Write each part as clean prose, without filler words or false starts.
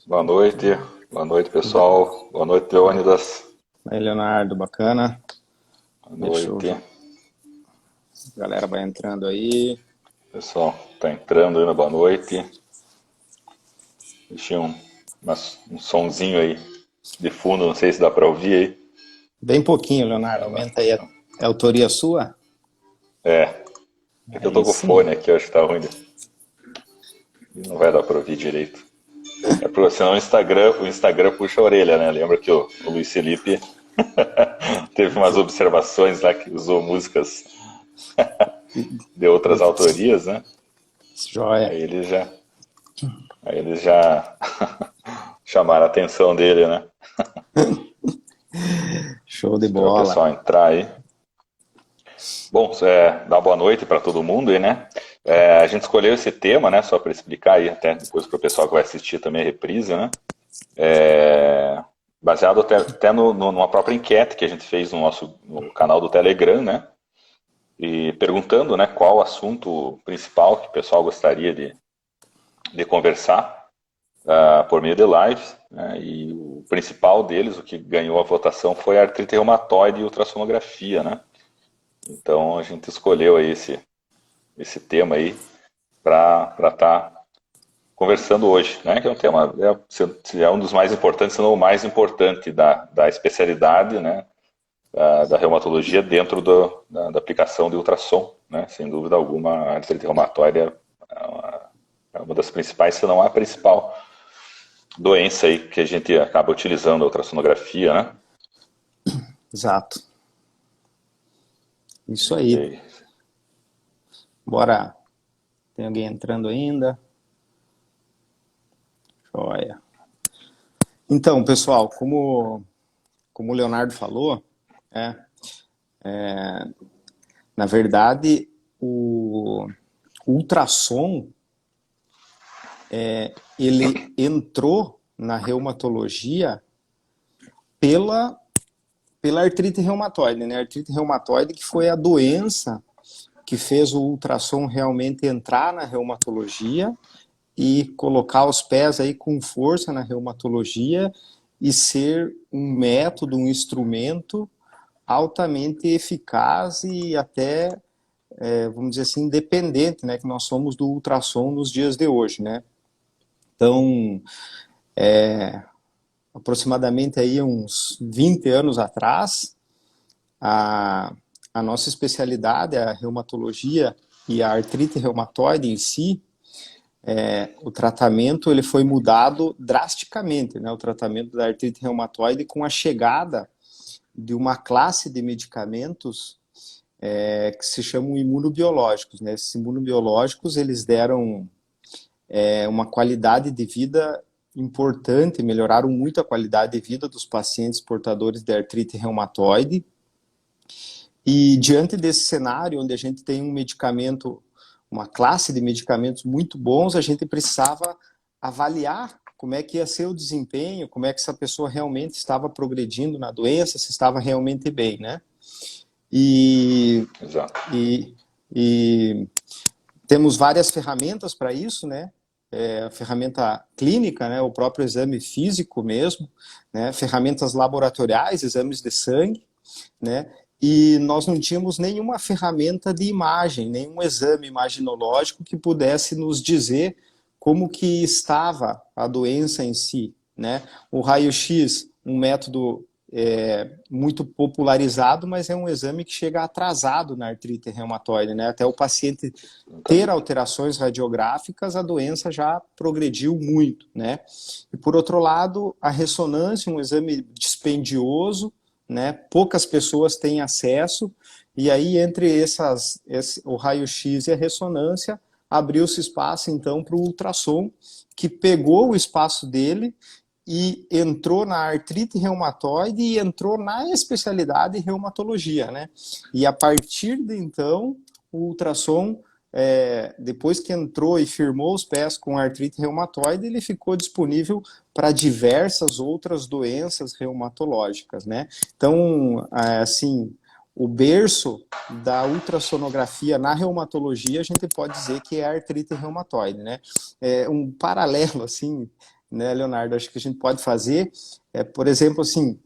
Boa noite pessoal, boa noite Leônidas, Aí, Leonardo, bacana. boa Deixa eu... noite A galera vai entrando aí. pessoal, tá entrando aí na boa noite, deixei um sonzinho aí de fundo, não sei se dá para ouvir aí. Bem pouquinho, Leonardo. Aumenta aí. É autoria sua? É, é que eu tô Aí com o sim. fone aqui, eu acho que tá ruim e não vai dar para ouvir direito. É porque senão o Instagram puxa a orelha, né? Lembra que o Luiz Felipe teve umas observações lá que usou músicas de outras autorias, né? Joia. Aí eles já, aí eles já chamaram a atenção dele, né? Show de Esperar o bola. pessoal entrar aí. Bom, dar boa noite para todo mundo aí, né? A gente escolheu esse tema, né? Só para explicar aí, até depois para o pessoal que vai assistir também a reprise, né? Baseado até numa própria enquete que a gente fez no canal do Telegram, né? E perguntando, né, qual o assunto principal que o pessoal gostaria de conversar por meio de lives, né? E o principal deles, o que ganhou a votação, foi a artrite reumatoide e ultrassonografia, né? Então a gente escolheu aí esse tema aí para estar conversando hoje, né? Que é um tema, é um dos mais importantes, se não o mais importante da especialidade, né? Da reumatologia dentro da aplicação de ultrassom, né? Sem dúvida alguma, a artrite reumatoide é uma das principais, se não a principal doença aí que a gente acaba utilizando a ultrassonografia, né? Exato. Isso aí. E, Bora. Tem alguém entrando ainda? Joia. Então, pessoal, como o Leonardo falou, é, na verdade, o ultrassom, ele entrou na reumatologia pela artrite reumatoide, né? A artrite reumatoide que foi a doença que fez o ultrassom realmente entrar na reumatologia e colocar os pés aí com força na reumatologia e ser um método, um instrumento altamente eficaz e até, vamos dizer assim, independente, né? Que nós somos do ultrassom nos dias de hoje, né? Então, aproximadamente aí uns 20 anos atrás, a, a nossa especialidade, a reumatologia e a artrite reumatoide em si, o tratamento ele foi mudado drasticamente, né? O tratamento da artrite reumatoide com a chegada de uma classe de medicamentos que se chamam imunobiológicos, né? Esses imunobiológicos eles deram uma qualidade de vida importante, melhoraram muito a qualidade de vida dos pacientes portadores de artrite reumatoide. E diante desse cenário, onde a gente tem um medicamento, uma classe de medicamentos muito bons, a gente precisava avaliar como é que ia ser o desempenho, como é que essa pessoa realmente estava progredindo na doença, se estava realmente bem, né? E, exato. e, e temos várias ferramentas para isso, né? A ferramenta clínica, né? O próprio exame físico mesmo, né? Ferramentas laboratoriais, exames de sangue, né? E nós não tínhamos nenhuma ferramenta de imagem, nenhum exame imaginológico que pudesse nos dizer como que estava a doença em si, né? O raio-x, um método muito popularizado, mas é um exame que chega atrasado na artrite reumatoide, né? Até o paciente ter Exatamente. alterações radiográficas, a doença já progrediu muito, né? E por outro lado, a ressonância, um exame dispendioso, né? Poucas pessoas têm acesso, e aí entre o raio-x e a ressonância, abriu-se espaço então para o ultrassom, que pegou o espaço dele e entrou na artrite reumatoide e entrou na especialidade reumatologia, né? E a partir de então, o ultrassom, depois que entrou e firmou os pés com artrite reumatoide, ele ficou disponível para diversas outras doenças reumatológicas, né? Então, assim, o berço da ultrassonografia na reumatologia, a gente pode dizer que é a artrite reumatoide, né? Um paralelo, assim, né, Leonardo? Acho que a gente pode fazer, por exemplo, assim,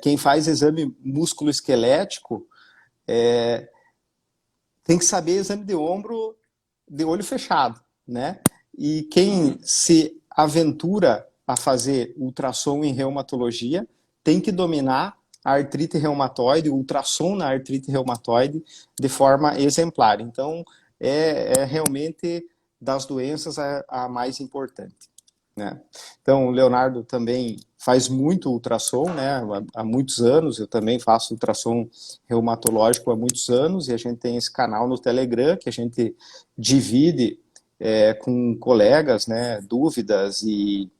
quem faz exame músculo-esquelético tem que saber exame de ombro de olho fechado, né? E quem se aventura a fazer ultrassom em reumatologia tem que dominar a artrite reumatoide, o ultrassom na artrite reumatoide de forma exemplar. Então, é realmente das doenças a mais importante, né? Então, o Leonardo também faz muito ultrassom, né? Há muitos anos, eu também faço ultrassom reumatológico há muitos anos, e a gente tem esse canal no Telegram que a gente divide com colegas, né? Dúvidas e,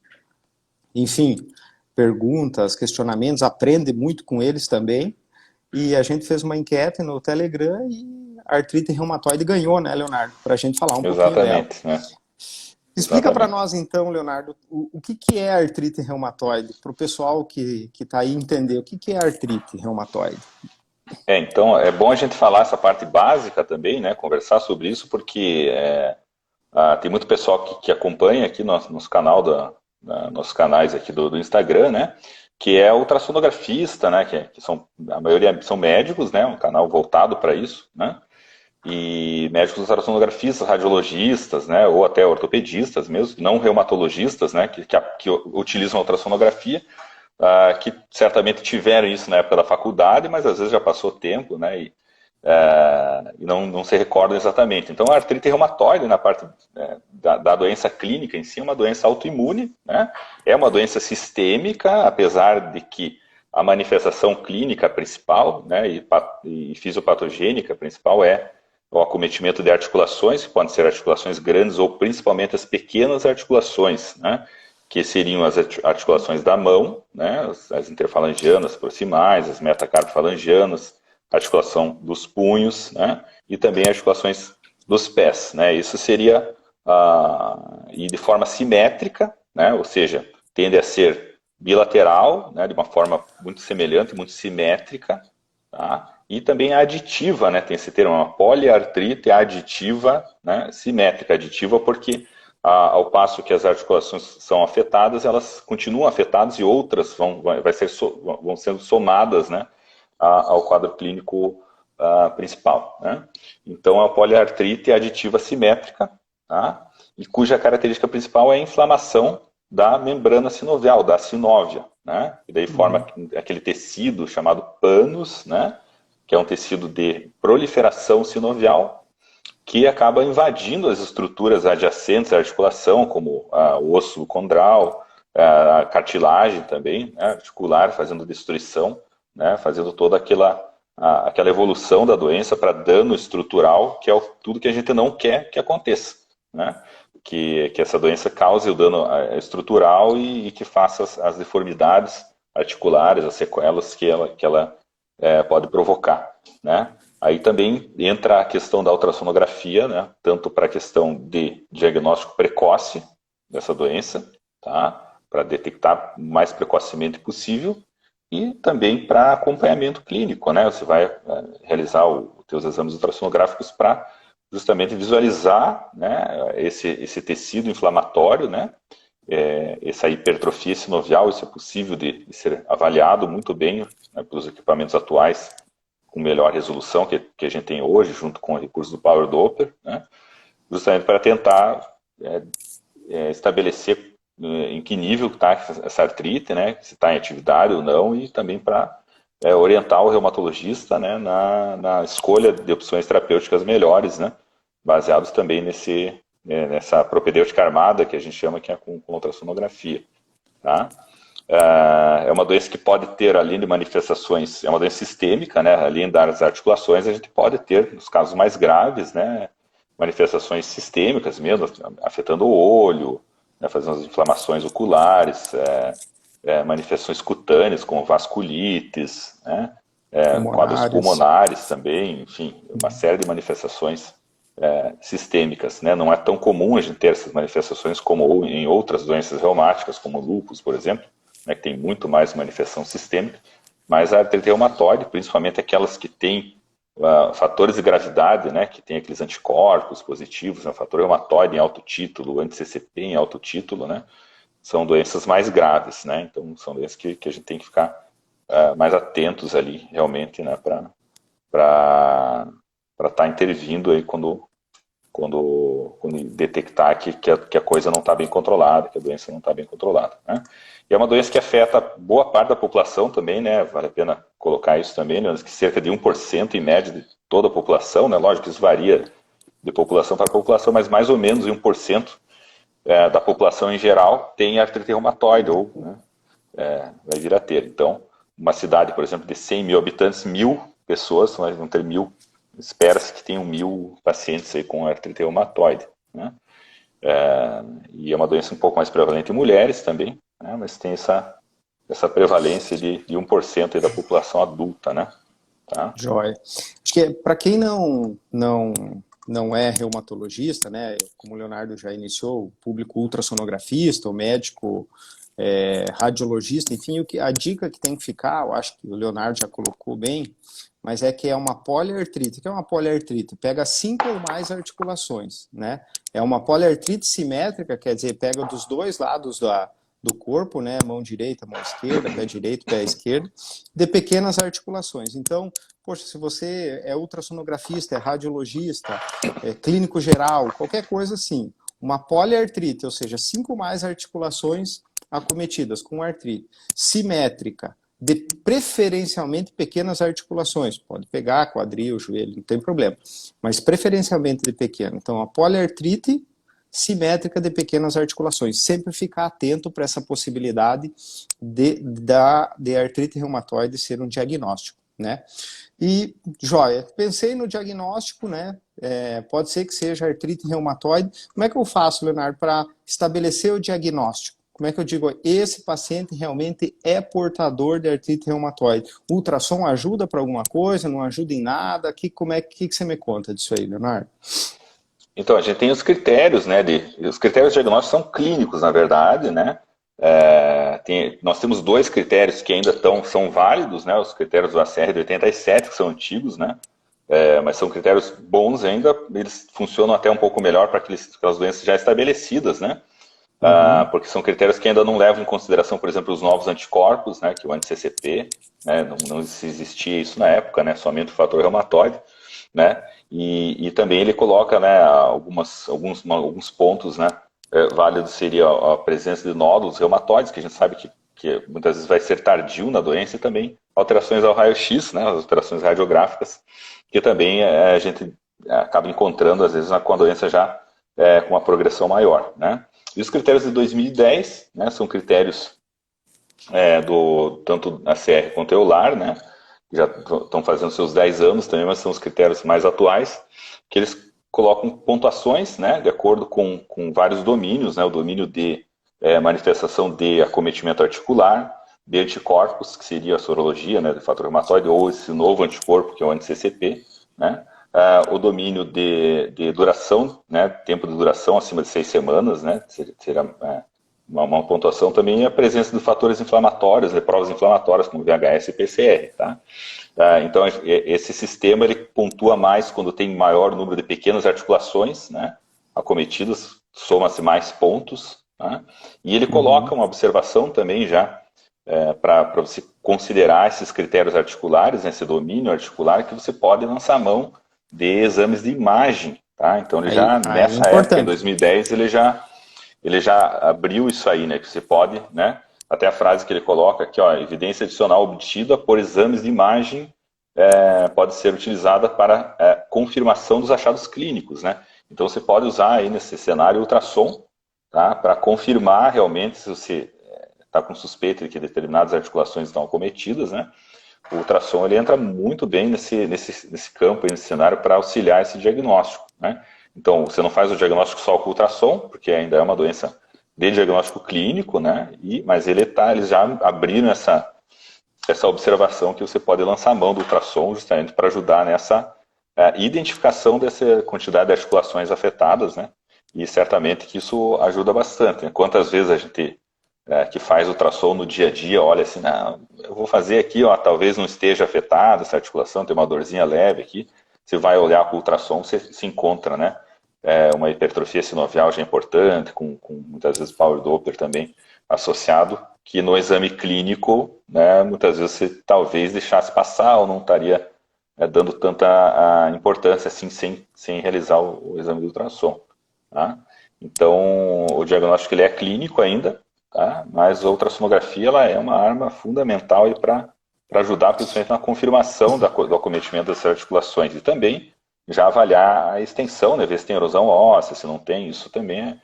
enfim, perguntas, questionamentos, aprende muito com eles também. E a gente fez uma enquete no Telegram e a artrite reumatoide ganhou, né, Leonardo? Para a gente falar um pouquinho dela. Exatamente, né? Explica para Exatamente. nós então, Leonardo, o que é artrite reumatoide, para o pessoal que está aí entender o que é artrite reumatoide. Então é bom a gente falar essa parte básica também, né? Conversar sobre isso, porque tem muito pessoal que acompanha aqui nos canais aqui do Instagram, né? Que é ultrassonografista, né? Que a maioria são médicos, né? Um canal voltado para isso, né? E médicos ultrassonografistas, radiologistas, né? Ou até ortopedistas mesmo, não reumatologistas, né? Que utilizam a ultrassonografia, que certamente tiveram isso na época da faculdade, mas às vezes já passou tempo, né? E não se recordam exatamente. Então, a artrite reumatoide, na parte da doença clínica em si, é uma doença autoimune, né? É uma doença sistêmica, apesar de que a manifestação clínica principal, né, e fisiopatogênica principal é o acometimento de articulações, que podem ser articulações grandes ou principalmente as pequenas articulações, né? Que seriam as articulações da mão, né, as interfalangianas proximais, as metacarpofalangianas, articulação dos punhos, né, e também articulações dos pés, né. Isso seria e de forma simétrica, né, ou seja, tende a ser bilateral, né, de uma forma muito semelhante, muito simétrica, tá? E também aditiva, né, tem esse termo, uma poliartrite aditiva, né, simétrica, aditiva porque ao passo que as articulações são afetadas, elas continuam afetadas e outras vão sendo somadas, né, ao quadro clínico principal, né? Então, a poliartrite é aditiva simétrica, tá? E cuja característica principal é a inflamação da membrana sinovial, da sinóvia, né? E daí forma aquele tecido chamado pannus, né? Que é um tecido de proliferação sinovial, que acaba invadindo as estruturas adjacentes à articulação, como o osso condral, a cartilagem também, né, articular, fazendo destruição, né, fazendo toda aquela evolução da doença para dano estrutural, que é tudo que a gente não quer que aconteça, né, que essa doença cause o dano estrutural e que faça as deformidades articulares, as sequelas que ela pode provocar, né. Aí também entra a questão da ultrassonografia, né, tanto para a questão de diagnóstico precoce dessa doença, tá, para detectar o mais precocemente possível, e também para acompanhamento clínico, né, você vai realizar os teus exames ultrassonográficos para justamente visualizar, né, esse tecido inflamatório, né, essa hipertrofia sinovial, isso é possível de ser avaliado muito bem, né, pelos equipamentos atuais com melhor resolução que a gente tem hoje, junto com o recurso do Power Doppler, né? Justamente para tentar estabelecer em que nível está essa artrite, né? Se está em atividade ou não, e também para orientar o reumatologista, né, na escolha de opções terapêuticas melhores, né? Baseados também nessa propedêutica armada que a gente chama, que é com ultrassonografia, tá? É uma doença que pode ter, além de manifestações, é uma doença sistêmica, né? Além das articulações, a gente pode ter, nos casos mais graves, né, manifestações sistêmicas mesmo, afetando o olho, né, fazendo as inflamações oculares, manifestações cutâneas, como vasculites, né, quadros Pulmonares. pulmonares também, enfim, uma série de manifestações sistêmicas, né? Não é tão comum a gente ter essas manifestações como em outras doenças reumáticas, como lúpus, por exemplo, né, que tem muito mais manifestação sistêmica, mas a artrite reumatoide, principalmente aquelas que têm fatores de gravidade, né, que tem aqueles anticorpos positivos, né, fator reumatoide em alto título, anti-CCP em alto título, né, são doenças mais graves, né? Então, são doenças que a gente tem que ficar mais atentos ali, realmente, né? Para estar intervindo aí quando detectar que a coisa não está bem controlada, que a doença não está bem controlada, né? E é uma doença que afeta boa parte da população também, né? Vale a pena colocar isso também, né? Que cerca de 1% em média de toda a população, né? Lógico que isso varia de população para população, mas mais ou menos 1% da população em geral tem artrite reumatoide, ou né, vai vir a ter. Então, uma cidade, por exemplo, de 100 mil habitantes, 1.000 pessoas, mas vão ter 1.000, espera-se que tenham 1.000 pacientes aí com artrite reumatoide, né? E é uma doença um pouco mais prevalente em mulheres também, né? Mas tem essa prevalência de 1% aí da população adulta, né? Tá? Joia. Acho que para quem não é reumatologista, né, como o Leonardo já iniciou, o público ultrassonografista, o médico, radiologista, enfim, a dica que tem que ficar, eu acho que o Leonardo já colocou bem, mas é que é uma poliartrite. O que é uma poliartrite? Pega 5 ou mais articulações, né? É uma poliartrite simétrica, quer dizer, pega dos dois lados do corpo, né? Mão direita, mão esquerda, pé direito, pé esquerdo, de pequenas articulações. Então, poxa, se você é ultrassonografista, é radiologista, é clínico geral, qualquer coisa assim, uma poliartrite, ou seja, 5 ou mais articulações acometidas com artrite simétrica, de preferencialmente pequenas articulações, pode pegar quadril, joelho, não tem problema, mas preferencialmente de pequeno. Então, a poliartrite simétrica de pequenas articulações, sempre ficar atento para essa possibilidade de artrite reumatoide ser um diagnóstico, né? E, joia, pensei no diagnóstico, né? Pode ser que seja artrite reumatoide. Como é que eu faço, Leonardo, para estabelecer o diagnóstico? Como é que eu digo, esse paciente realmente é portador de artrite reumatoide? O ultrassom ajuda para alguma coisa? Não ajuda em nada? Como é que você me conta disso aí, Leonardo? Então, a gente tem os critérios, né? Os critérios diagnósticos são clínicos, na verdade, né? Nós temos 2 critérios que ainda são válidos, né? Os critérios do ACR de 87, que são antigos, né? Mas são critérios bons ainda, eles funcionam até um pouco melhor para aquelas doenças já estabelecidas, né? Porque são critérios que ainda não levam em consideração, por exemplo, os novos anticorpos, né? Que é o anti-CCP, né? Não existia isso na época, né? Somente o fator reumatoide, né? E também ele coloca, né, alguns pontos, né, válidos seria a presença de nódulos reumatoides, que a gente sabe que muitas vezes vai ser tardio na doença, e também alterações ao raio-x, né, as alterações radiográficas, que também a gente acaba encontrando, às vezes, com a doença já com uma progressão maior, né. E os critérios de 2010, né, são critérios tanto a CR quanto a EULAR, né, já estão fazendo seus 10 anos também, mas são os critérios mais atuais, que eles colocam pontuações, né, de acordo com vários domínios, né, o domínio de manifestação de acometimento articular, de anticorpos, que seria a sorologia, né, do fator reumatoide, ou esse novo anticorpo, que é o anti-CCP, né, o domínio de duração, né, tempo de duração acima de 6 semanas, né, seria uma pontuação também, a presença de fatores inflamatórios, de provas inflamatórias, como VHS e PCR, tá? Então, esse sistema, ele pontua mais quando tem maior número de pequenas articulações, né, acometidas, soma-se mais pontos, tá? E ele coloca uma observação também já, para você considerar esses critérios articulares, né, esse domínio articular, que você pode lançar a mão de exames de imagem, tá? Então, ele já, nessa época, em 2010, ele já abriu isso aí, né, que você pode, né, até a frase que ele coloca aqui, ó, evidência adicional obtida por exames de imagem pode ser utilizada para confirmação dos achados clínicos, né. Então você pode usar aí nesse cenário ultrassom, tá, para confirmar realmente se você está com suspeita de que determinadas articulações estão acometidas, né. O ultrassom, ele entra muito bem nesse campo, nesse cenário, para auxiliar esse diagnóstico, né. Então, você não faz o diagnóstico só com ultrassom, porque ainda é uma doença de diagnóstico clínico, né? Mas eles já abriram essa observação que você pode lançar a mão do ultrassom justamente para ajudar nessa identificação dessa quantidade de articulações afetadas, né? E certamente que isso ajuda bastante, né? Quantas vezes a gente que faz ultrassom no dia a dia olha assim, não, eu vou fazer aqui, ó, talvez não esteja afetada essa articulação, tem uma dorzinha leve aqui. Você vai olhar para o ultrassom, você se encontra, né? Uma hipertrofia sinovial já importante, com muitas vezes power Doppler também associado, que no exame clínico, né, muitas vezes você talvez deixasse passar ou não estaria dando tanta importância assim, sem realizar o exame de ultrassom. Tá? Então, o diagnóstico ele é clínico ainda, tá? Mas a ultrassonografia ela é uma arma fundamental para ajudar principalmente na confirmação do acometimento das articulações e também já avaliar a extensão, né? Ver se tem erosão óssea, se não tem, isso também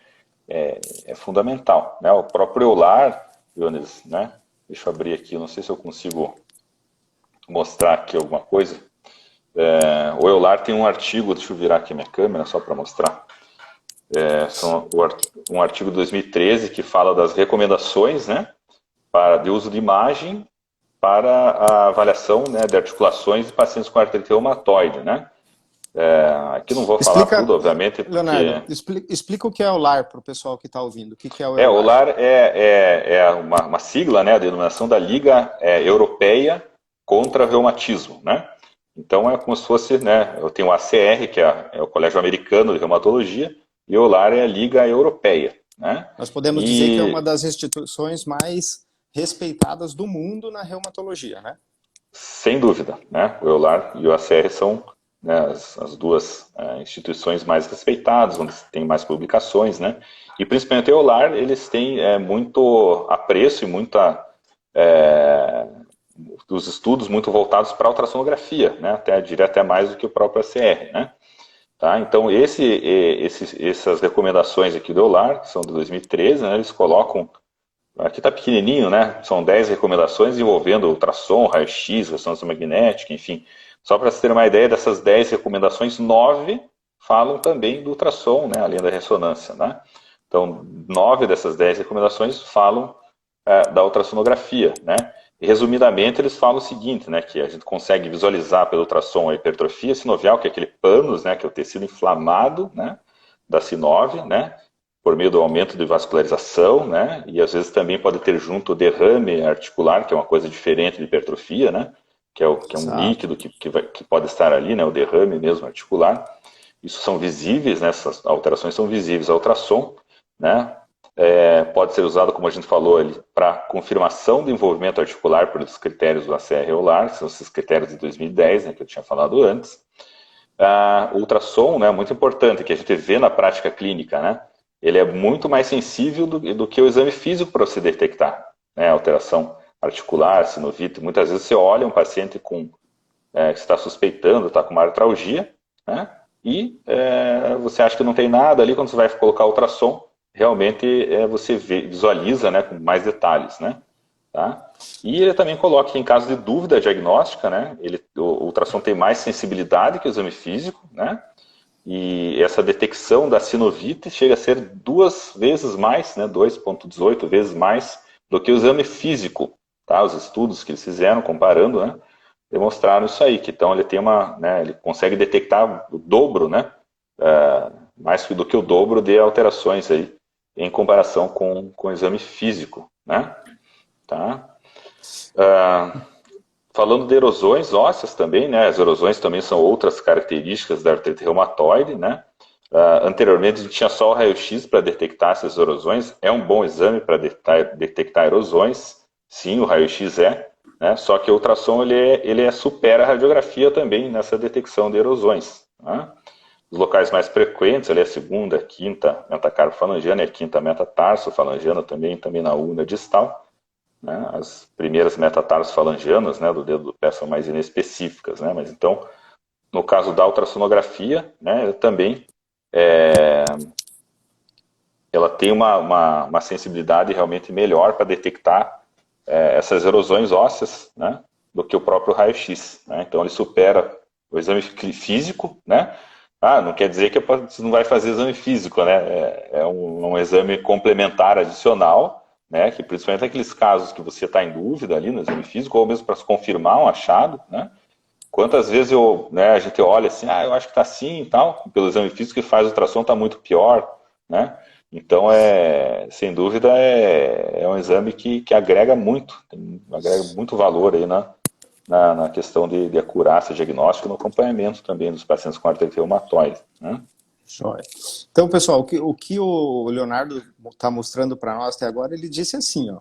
é fundamental. Né? O próprio EULAR, Jones, né? Deixa eu abrir aqui, não sei se eu consigo mostrar aqui alguma coisa. O EULAR tem um artigo, deixa eu virar aqui minha câmera só para mostrar. Um artigo de 2013 que fala das recomendações, né, de uso de imagem para a avaliação, né, de articulações de pacientes com artrite reumatoide, né. Aqui não vou falar tudo, obviamente, porque... Leonardo, explica o que é o LAR para o pessoal que está ouvindo. O que é o O LAR é uma sigla, né, a denominação da Liga Europeia contra Reumatismo, né. Então é como se fosse, né, eu tenho o ACR, que é o Colégio Americano de Reumatologia, e o LAR é a Liga Europeia. Né? Nós podemos dizer que é uma das instituições mais respeitadas do mundo na reumatologia, né? Sem dúvida. Né? O EULAR e o ACR são, né, as duas instituições mais respeitadas, onde tem mais publicações. Né? E principalmente o EULAR, eles têm muito apreço e dos estudos muito voltados para a ultrassonografia, né? Diria até mais do que o próprio ACR. Né? Tá? Então, essas recomendações aqui do EULAR, que são de 2013, né, eles colocam, aqui está pequenininho, né, são 10 recomendações envolvendo ultrassom, raio-x, ressonância magnética, enfim. Só para vocês terem uma ideia, dessas 10 recomendações, 9 falam também do ultrassom, né, além da ressonância. Né? Então, 9 dessas 10 recomendações falam da ultrassonografia, né? E, resumidamente, eles falam o seguinte, né, que a gente consegue visualizar pelo ultrassom a hipertrofia sinovial, que é aquele pânus, né, que é o tecido inflamado, né, da sinove, né, por meio do aumento de vascularização, né, e às vezes também pode ter junto o derrame articular, que é uma coisa diferente de hipertrofia, né, que é um líquido que pode estar ali, né, o derrame mesmo articular. Isso são visíveis, né, essas alterações são visíveis ao ultrassom, né. Pode ser usado, como a gente falou, para confirmação do envolvimento articular por esses critérios do ACR EULAR, que são esses critérios de 2010, né, que eu tinha falado antes. O ultrassom, né, muito importante, que a gente vê na prática clínica, né, ele é muito mais sensível do que o exame físico para você detectar, né, alteração articular, sinovite. Muitas vezes você olha um paciente que está suspeitando, está com uma artralgia, né, e você acha que não tem nada ali, quando você vai colocar o ultrassom, realmente você visualiza, né, com mais detalhes, né? Tá? E ele também coloca que em caso de dúvida diagnóstica, né, o ultrassom tem mais sensibilidade que o exame físico, né? E essa detecção da sinovite chega a ser 2 vezes mais, né, 2,18 vezes mais do que o exame físico. Tá? Os estudos que eles fizeram, comparando, né, demonstraram isso aí, que então ele tem ele consegue detectar o dobro, né, mais do que o dobro de alterações aí, em comparação com o exame físico, né? Tá? Falando de erosões ósseas também, né? As erosões também são outras características da artrite reumatoide, né? Anteriormente a gente tinha só o raio-x para detectar essas erosões. É um bom exame para detectar erosões, sim, o raio-x né? Só que o ultrassom ele supera a radiografia também nessa detecção de erosões, né? Os locais mais frequentes, ali a segunda, a quinta metacarpofalangiana e a quinta metatarsofalangiana também na úlna distal. Né? As primeiras metatarsofalangianas, né, do dedo do pé são mais inespecíficas. Né? Mas então, no caso da ultrassonografia, né, também ela tem uma sensibilidade realmente melhor para detectar essas erosões ósseas, né, do que o próprio raio-x. Né? Então ele supera o exame físico, né? Não quer dizer que você não vai fazer exame físico, né? É um exame complementar adicional, né? Que principalmente naqueles casos que você está em dúvida ali no exame físico, ou mesmo para se confirmar um achado, né? Quantas vezes a gente olha assim, eu acho que está assim e tal, pelo exame físico que faz o ultrassom está muito pior, né? Então, sem dúvida, é um exame que agrega muito valor aí na questão de acurácia diagnóstica e no acompanhamento também dos pacientes com artrite reumatoide. Né? Joia. Então, pessoal, o que o Leonardo está mostrando para nós até agora, ele disse assim, ó,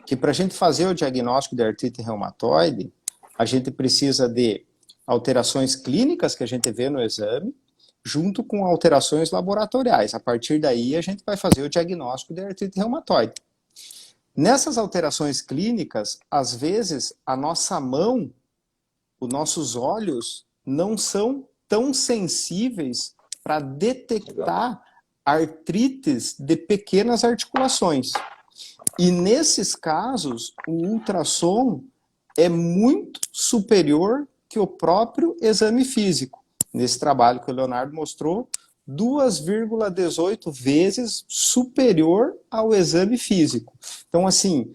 que para a gente fazer o diagnóstico de artrite reumatoide, a gente precisa de alterações clínicas que a gente vê no exame, junto com alterações laboratoriais. A partir daí, a gente vai fazer o diagnóstico de artrite reumatoide. Nessas alterações clínicas, às vezes, a nossa mão, os nossos olhos, não são tão sensíveis para detectar artrites de pequenas articulações. E nesses casos, o ultrassom é muito superior que o próprio exame físico. Nesse trabalho que o Leonardo mostrou, 2,18 vezes superior ao exame físico. Então, assim,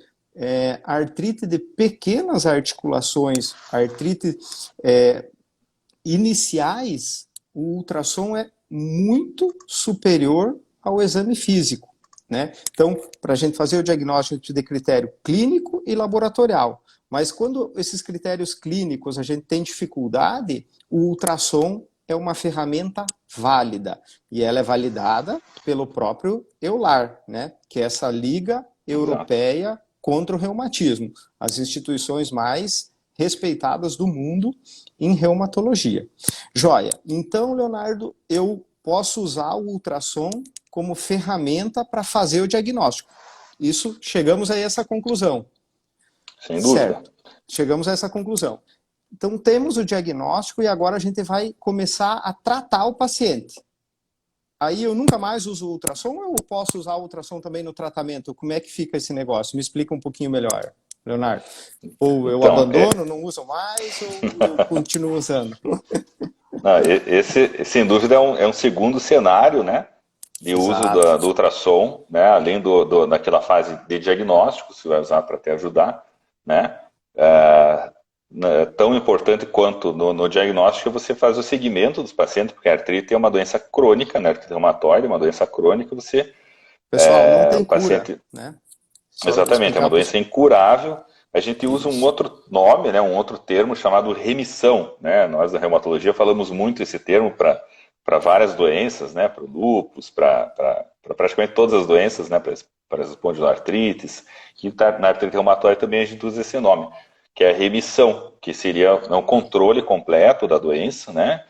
artrite de pequenas articulações, artrite iniciais, o ultrassom é muito superior ao exame físico, né? Então, para a gente fazer o diagnóstico de critério clínico e laboratorial. Mas quando esses critérios clínicos a gente tem dificuldade, o ultrassom é uma ferramenta válida. E ela é validada pelo próprio EULAR, né? Que é essa Liga Europeia contra o Reumatismo. As instituições mais respeitadas do mundo em reumatologia. Joia. Então, Leonardo, eu posso usar o ultrassom como ferramenta para fazer o diagnóstico. Isso, chegamos a essa conclusão. Sem dúvida. Certo. Chegamos a essa conclusão. Então, temos o diagnóstico e agora a gente vai começar a tratar o paciente. Aí eu nunca mais uso o ultrassom ou eu posso usar o ultrassom também no tratamento? Como é que fica esse negócio? Me explica um pouquinho melhor, Leonardo. Ou eu abandono, não uso mais, ou eu continuo usando? Não, esse, sem dúvida, é um segundo cenário, né, de uso do ultrassom, né, além daquela fase de diagnóstico, você vai usar para te ajudar, né, tão importante quanto no diagnóstico é você fazer o segmento dos pacientes, porque a artrite é uma doença crônica, né, artrite reumatoide é uma doença crônica, você... Pessoal, não tem paciente, cura, né? Exatamente, é uma doença incurável. A gente usa um outro nome, né, um outro termo chamado remissão, né? Nós da reumatologia falamos muito esse termo para várias doenças, né, para o lúpus, para praticamente todas as doenças, né, para as espondiloartrites, e na artrite reumatoide também a gente usa esse nome, que é a remissão, que seria um controle completo da doença, né,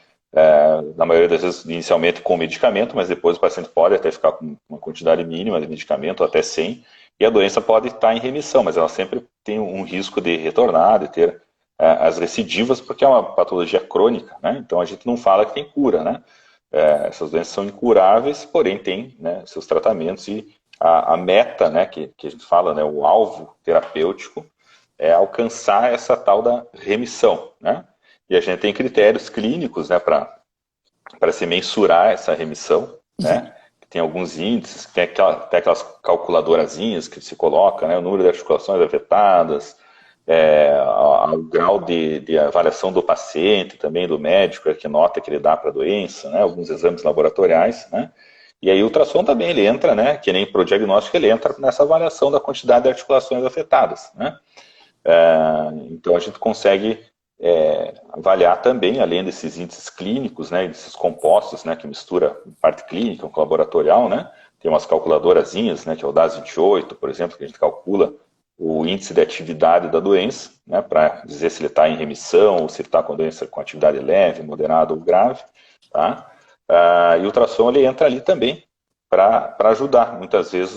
na maioria das vezes inicialmente com medicamento, mas depois o paciente pode até ficar com uma quantidade mínima de medicamento, até 100, e a doença pode estar em remissão, mas ela sempre tem um risco de retornar, de ter as recidivas, porque é uma patologia crônica, né? Então a gente não fala que tem cura, né? Essas doenças são incuráveis, porém tem, né, seus tratamentos e a meta, né, que a gente fala, né, o alvo terapêutico é alcançar essa tal da remissão, né? E a gente tem critérios clínicos, né, para se mensurar essa remissão, né? Tem alguns índices, tem aquelas calculadorazinhas que se coloca, né, o número de articulações afetadas, o grau de avaliação do paciente, também do médico, que nota que ele dá para a doença, né, alguns exames laboratoriais, né, e aí o ultrassom também ele entra, né, que nem para o diagnóstico, ele entra nessa avaliação da quantidade de articulações afetadas, né. Então a gente consegue avaliar também, além desses índices clínicos, né, desses compostos, né, que mistura parte clínica com laboratorial, né, tem umas calculadorazinhas, né, que é o DAS28, por exemplo, que a gente calcula o índice de atividade da doença, né, para dizer se ele está em remissão ou se ele está com a doença com atividade leve, moderada ou grave, tá? E o ultrassom ele entra ali também para ajudar. Muitas vezes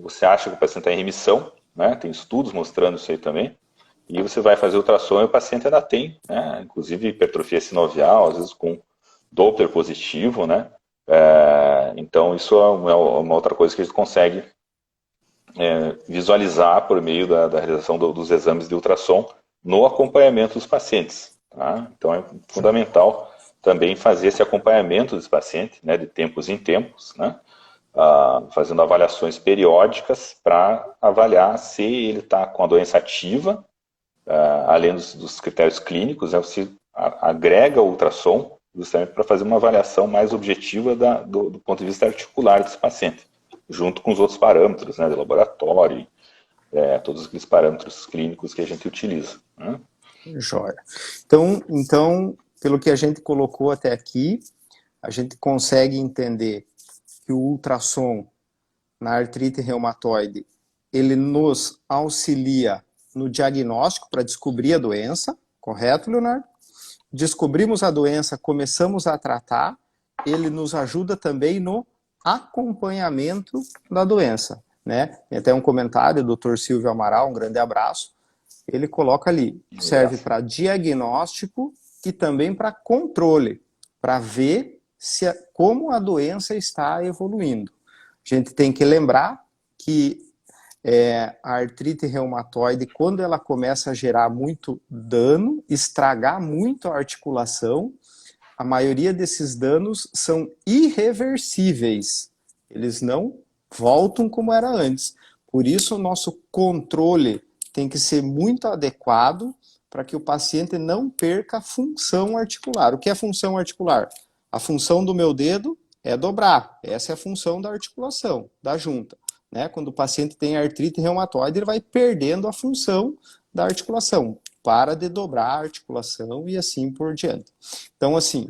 você acha que o paciente está em remissão, né, tem estudos mostrando isso aí também, e você vai fazer ultrassom e o paciente ainda tem, né, inclusive hipertrofia sinovial, às vezes com Doppler positivo, né? Então isso é uma outra coisa que a gente consegue visualizar por meio da realização dos exames de ultrassom no acompanhamento dos pacientes. Tá? Então é fundamental também fazer esse acompanhamento desse paciente, né, de tempos em tempos, né, fazendo avaliações periódicas para avaliar se ele está com a doença ativa, além dos critérios clínicos, né, você agrega o ultrassom justamente para fazer uma avaliação mais objetiva do ponto de vista articular desse paciente, junto com os outros parâmetros, né, de laboratório, todos aqueles parâmetros clínicos que a gente utiliza. Joia. Então, pelo que a gente colocou até aqui, a gente consegue entender que o ultrassom na artrite reumatoide, ele nos auxilia no diagnóstico para descobrir a doença, correto, Leonardo? Descobrimos a doença, começamos a tratar, ele nos ajuda também no acompanhamento da doença, né? Tem até um comentário do Dr. Silvio Amaral, um grande abraço, ele coloca ali, serve para diagnóstico e também para controle, para ver como a doença está evoluindo. A gente tem que lembrar que a artrite reumatoide, quando ela começa a gerar muito dano, estragar muito a articulação, a maioria desses danos são irreversíveis. Eles não voltam como era antes. Por isso, o nosso controle tem que ser muito adequado para que o paciente não perca a função articular. O que é função articular? A função do meu dedo é dobrar. Essa é a função da articulação, da junta. Né? Quando o paciente tem artrite reumatoide, ele vai perdendo a função da articulação, para de dobrar a articulação e assim por diante. Então, assim,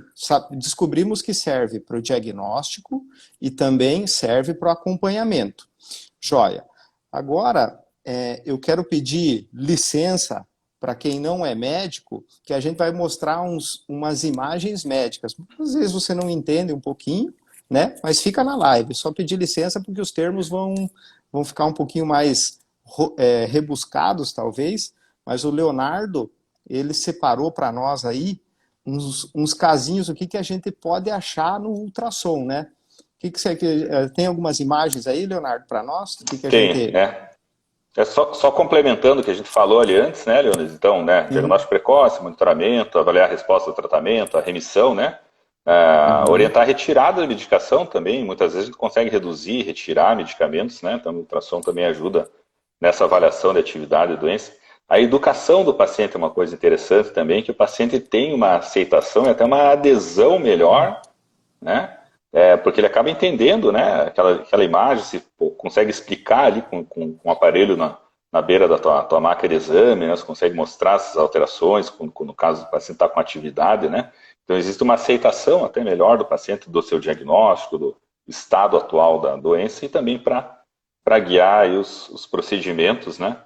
descobrimos que serve para o diagnóstico e também serve para o acompanhamento. Joia. Agora, eu quero pedir licença para quem não é médico, que a gente vai mostrar umas imagens médicas. Às vezes você não entende um pouquinho, né? Mas fica na live, só pedir licença porque os termos vão ficar um pouquinho mais rebuscados, talvez, mas o Leonardo, ele separou para nós aí uns casinhos, o que a gente pode achar no ultrassom, né? Tem algumas imagens aí, Leonardo, para nós? Tem, né? Só complementando o que a gente falou ali antes, né, Leonis? Então, né, diagnóstico precoce, monitoramento, avaliar a resposta ao tratamento, a remissão, né? Orientar a retirada da medicação também, muitas vezes a gente consegue reduzir, retirar medicamentos, né? Então, o ultrassom também ajuda nessa avaliação de atividade e doença. A educação do paciente é uma coisa interessante também, que o paciente tem uma aceitação e até uma adesão melhor, né? Porque ele acaba entendendo, né? Aquela imagem, se consegue explicar ali com um aparelho na beira da tua máquina de exame, né? Você consegue mostrar essas alterações, no caso do paciente está com atividade, né? Então existe uma aceitação até melhor do paciente do seu diagnóstico, do estado atual da doença e também para guiar aí os procedimentos, né?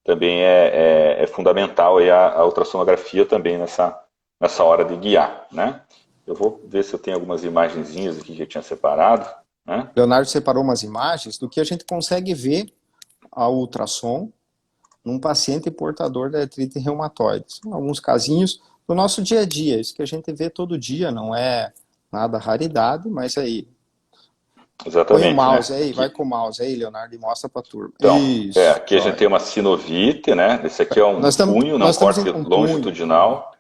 Também é fundamental aí a ultrassonografia também nessa hora de guiar, né? Eu vou ver se eu tenho algumas imagenzinhas aqui que eu tinha separado, né? Leonardo separou umas imagens do que a gente consegue ver ao ultrassom num paciente portador da artrite reumatoide. São alguns casinhos do nosso dia a dia, isso que a gente vê todo dia, não é nada raridade, mas aí. Exatamente. Põe o mouse, né? Aí, aqui. Vai com o mouse aí, Leonardo, e mostra para a turma. Então, isso, aqui a gente tem uma sinovite, né? Esse aqui é um punho, um corte longitudinal.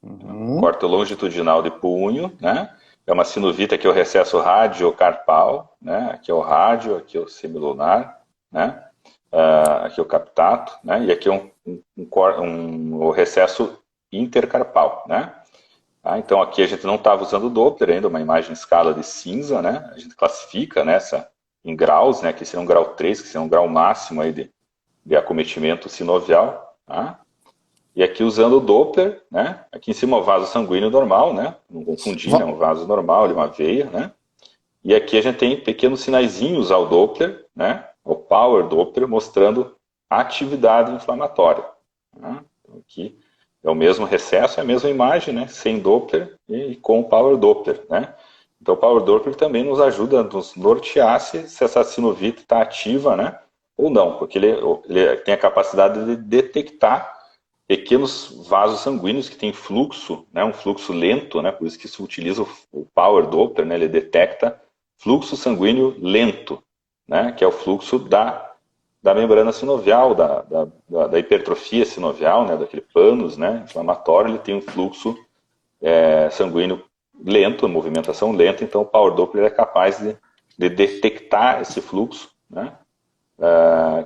Um corte longitudinal de punho, né? É uma sinovite, aqui é o recesso radiocarpal, né? Aqui é o rádio, aqui é o semilunar, né? Aqui é o captato, né? E aqui é o recesso intercarpal, né? Então aqui a gente não estava usando o Doppler ainda, uma imagem em escala de cinza, né? A gente classifica nessa em graus, né? Que seria um grau 3, que seria um grau máximo aí de acometimento sinovial, tá? E aqui usando o Doppler, né? Aqui em cima o vaso sanguíneo normal, né? Não confundir, né? Um vaso normal, uma veia, né? E aqui a gente tem pequenos sinaizinhos ao Doppler, né? O Power Doppler mostrando a atividade inflamatória. Tá? Então, aqui é o mesmo recesso, é a mesma imagem, né? Sem Doppler e com o Power Doppler, né? Então o Power Doppler também nos ajuda a nos nortear se essa sinovite está ativa, né? Ou não, porque ele tem a capacidade de detectar pequenos vasos sanguíneos que têm fluxo, né, um fluxo lento, né, por isso que se utiliza o Power Doppler, né, ele detecta fluxo sanguíneo lento, né, que é o fluxo da membrana sinovial, da hipertrofia sinovial, né, daquele pânus, né, inflamatório, ele tem um fluxo sanguíneo lento, movimentação lenta, então o Power Doppler é capaz de detectar esse fluxo, né,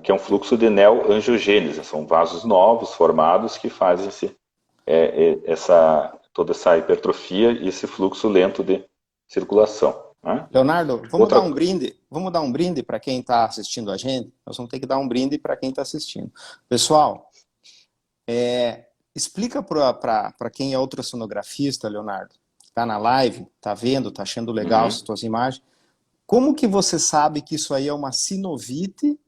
que é um fluxo de neoangiogênese, são vasos novos formados que fazem toda essa hipertrofia e esse fluxo lento de circulação. Né? Leonardo, vamos dar um brinde para quem está assistindo a gente? Nós vamos ter que dar um brinde para quem está assistindo. Pessoal, explica para quem é ultrassonografista, Leonardo, está na live, está vendo, está achando legal as suas imagens, como que você sabe que isso aí é uma sinovite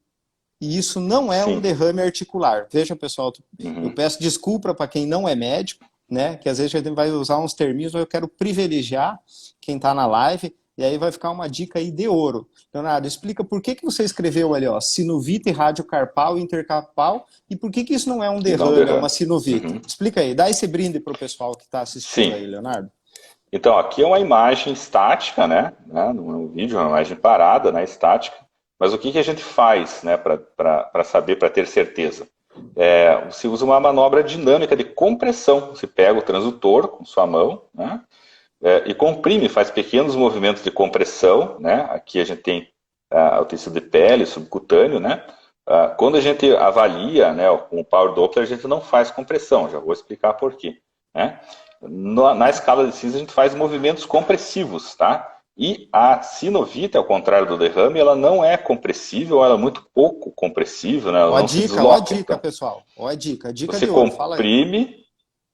e isso não é um Sim. derrame articular? Veja, pessoal, eu Uhum. peço desculpa para quem não é médico, né? Que às vezes a gente vai usar uns termos, mas eu quero privilegiar quem está na live, e aí vai ficar uma dica aí de ouro. Leonardo, explica por que você escreveu ali, ó, sinovite radiocarpal e intercarpal, e por que isso não é um E não derrame, é uma derrame. sinovite? Uhum. Explica aí, dá esse brinde para o pessoal que está assistindo Sim. aí, Leonardo. Então, aqui é uma imagem estática, né? No vídeo, uma imagem parada, né? Estática. Mas o que a gente faz, né? Para saber, para ter certeza? Você usa uma manobra dinâmica de compressão. Você pega o transdutor com sua mão, né? E comprime, faz pequenos movimentos de compressão, né? Aqui a gente tem o tecido de pele, subcutâneo, né? Quando a gente avalia, né, com o Power Doppler, a gente não faz compressão, já vou explicar por quê, né? Na escala de Cis, a gente faz movimentos compressivos, tá? E a sinovite, ao contrário do derrame, ela não é compressível, ela é muito pouco compressível, né? Ela não se Ó a desloca. dica, Então, pessoal. Ó a dica você de ouro, fala aí. comprime,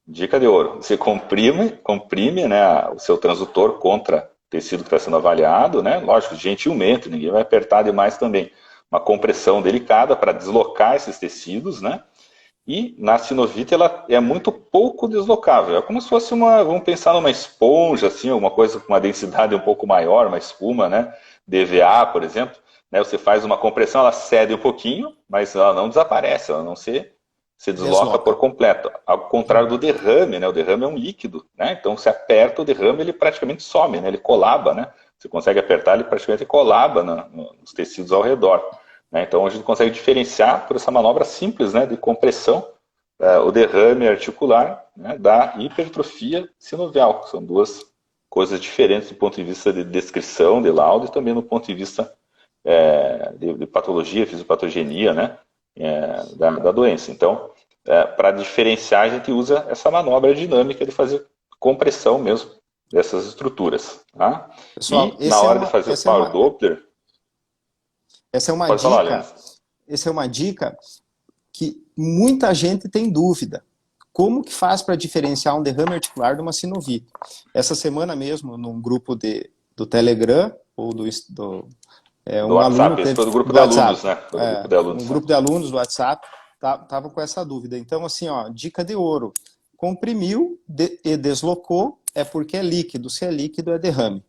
dica de ouro, você comprime, né, o seu transdutor contra o tecido que está sendo avaliado, né? Lógico, gentilmente, ninguém vai apertar demais também. Uma compressão delicada para deslocar esses tecidos, né? E na sinovite ela é muito pouco deslocável. É como se fosse vamos pensar numa esponja, assim, alguma coisa com uma densidade um pouco maior, uma espuma, né? DVA, por exemplo. Né? Você faz uma compressão, ela cede um pouquinho, mas ela não desaparece, ela não se desloca por Desloca. completo. Ao contrário do derrame, né? O derrame é um líquido, né? Então se aperta o derrame, ele praticamente some, né? Ele colaba, né? Você consegue apertar, ele praticamente colaba nos tecidos ao redor. Né? Então a gente consegue diferenciar por essa manobra simples, né, de compressão, o derrame articular, né, da hipertrofia sinovial. São duas coisas diferentes do ponto de vista de descrição, de laudo, e também do ponto de vista de patologia, fisiopatogenia, né, da doença. Então, para diferenciar, a gente usa essa manobra dinâmica de fazer compressão mesmo dessas estruturas. Tá? Pessoal, E na hora de fazer o Power Doppler, essa é uma pode falar, Leandro. essa é uma dica que muita gente tem dúvida. Como que faz para diferenciar um derrame articular de uma sinovite? Essa semana mesmo, num grupo do Telegram, ou Do um aluno WhatsApp, esse teve foi do grupo do de alunos, WhatsApp, né? Foi do grupo de um alunos, né? grupo de alunos do WhatsApp, tava com essa dúvida. Então, assim, ó, dica de ouro. Comprimiu e deslocou, é porque é líquido. Se é líquido, é derrame.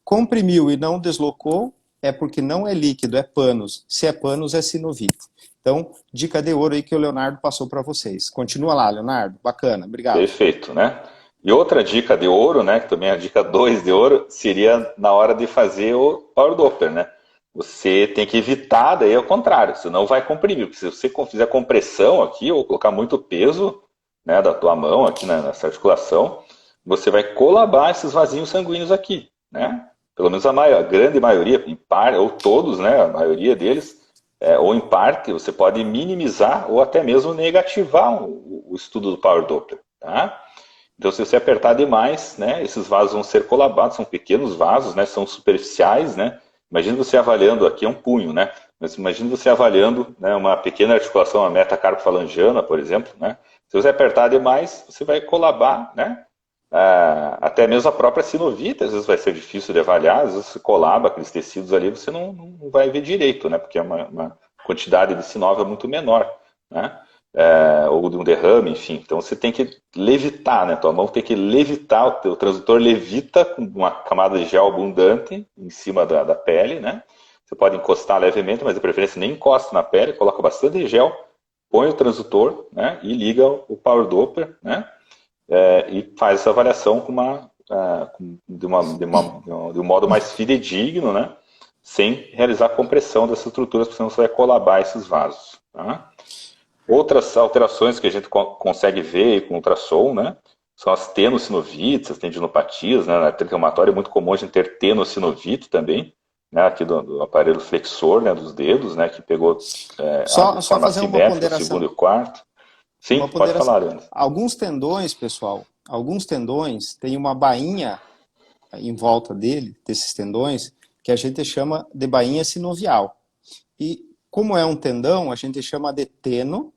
Comprimiu e não deslocou, é porque não é líquido, é panos. Se é panos, é sinovite. Então, dica de ouro aí que o Leonardo passou para vocês. Continua lá, Leonardo. Bacana, obrigado. Perfeito, né? E outra dica de ouro, né? Que também é a dica 2 de ouro, seria na hora de fazer o Power Doppler, né? Você tem que evitar, daí ao contrário, senão vai comprimir. Porque se você fizer compressão aqui, ou colocar muito peso, né, da tua mão aqui nessa articulação, você vai colabar esses vasinhos sanguíneos aqui, né? Pelo menos a grande maioria, em par, ou todos, né? A maioria deles, ou em parte, você pode minimizar ou até mesmo negativar o estudo do Power Doppler, tá? Então, se você apertar demais, né, esses vasos vão ser colabados, são pequenos vasos, né, são superficiais, né? Imagina você avaliando, aqui é um punho, né? Mas imagina você avaliando, né, uma pequena articulação, a metacarpofalangiana, por exemplo, né? Se você apertar demais, você vai colabar, né? Até mesmo a própria sinovite, às vezes vai ser difícil de avaliar, às vezes você colaba aqueles tecidos ali, você não vai ver direito, né? Porque é uma quantidade de sinóvio muito menor, né? Ou de um derrame, enfim. Então você tem que levitar, né? Tua mão tem que levitar, o teu transdutor levita com uma camada de gel abundante em cima da pele, né? Você pode encostar levemente, mas de preferência nem encosta na pele, coloca bastante gel, põe o transdutor, né? E liga o Power Doppler, né? E faz essa avaliação de um modo mais fidedigno, né? Sem realizar compressão dessas estruturas, porque senão você vai colabar esses vasos. Tá? Outras alterações que a gente consegue ver com ultrassom, né? São as tenosinovites, as tendinopatias, né? Na artrite reumatoide é muito comum a gente ter tenossinovite também, né? Aqui do aparelho flexor, né? Dos dedos, né? Que pegou de Só forma fazer uma assimétrica o segundo ponderação. e o quarto. Sim, Uma pode ponderação. falar, Leandro. Alguns tendões, pessoal, alguns tendões têm uma bainha em volta dele, desses tendões, que a gente chama de bainha sinovial. E como é um tendão, a gente chama de teno,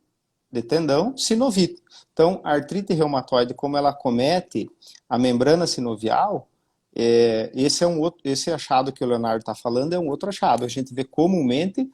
de tendão, sinovite. Então, a artrite reumatoide, como ela acomete a membrana sinovial, esse achado que o Leonardo está falando é um outro achado. A gente vê comumente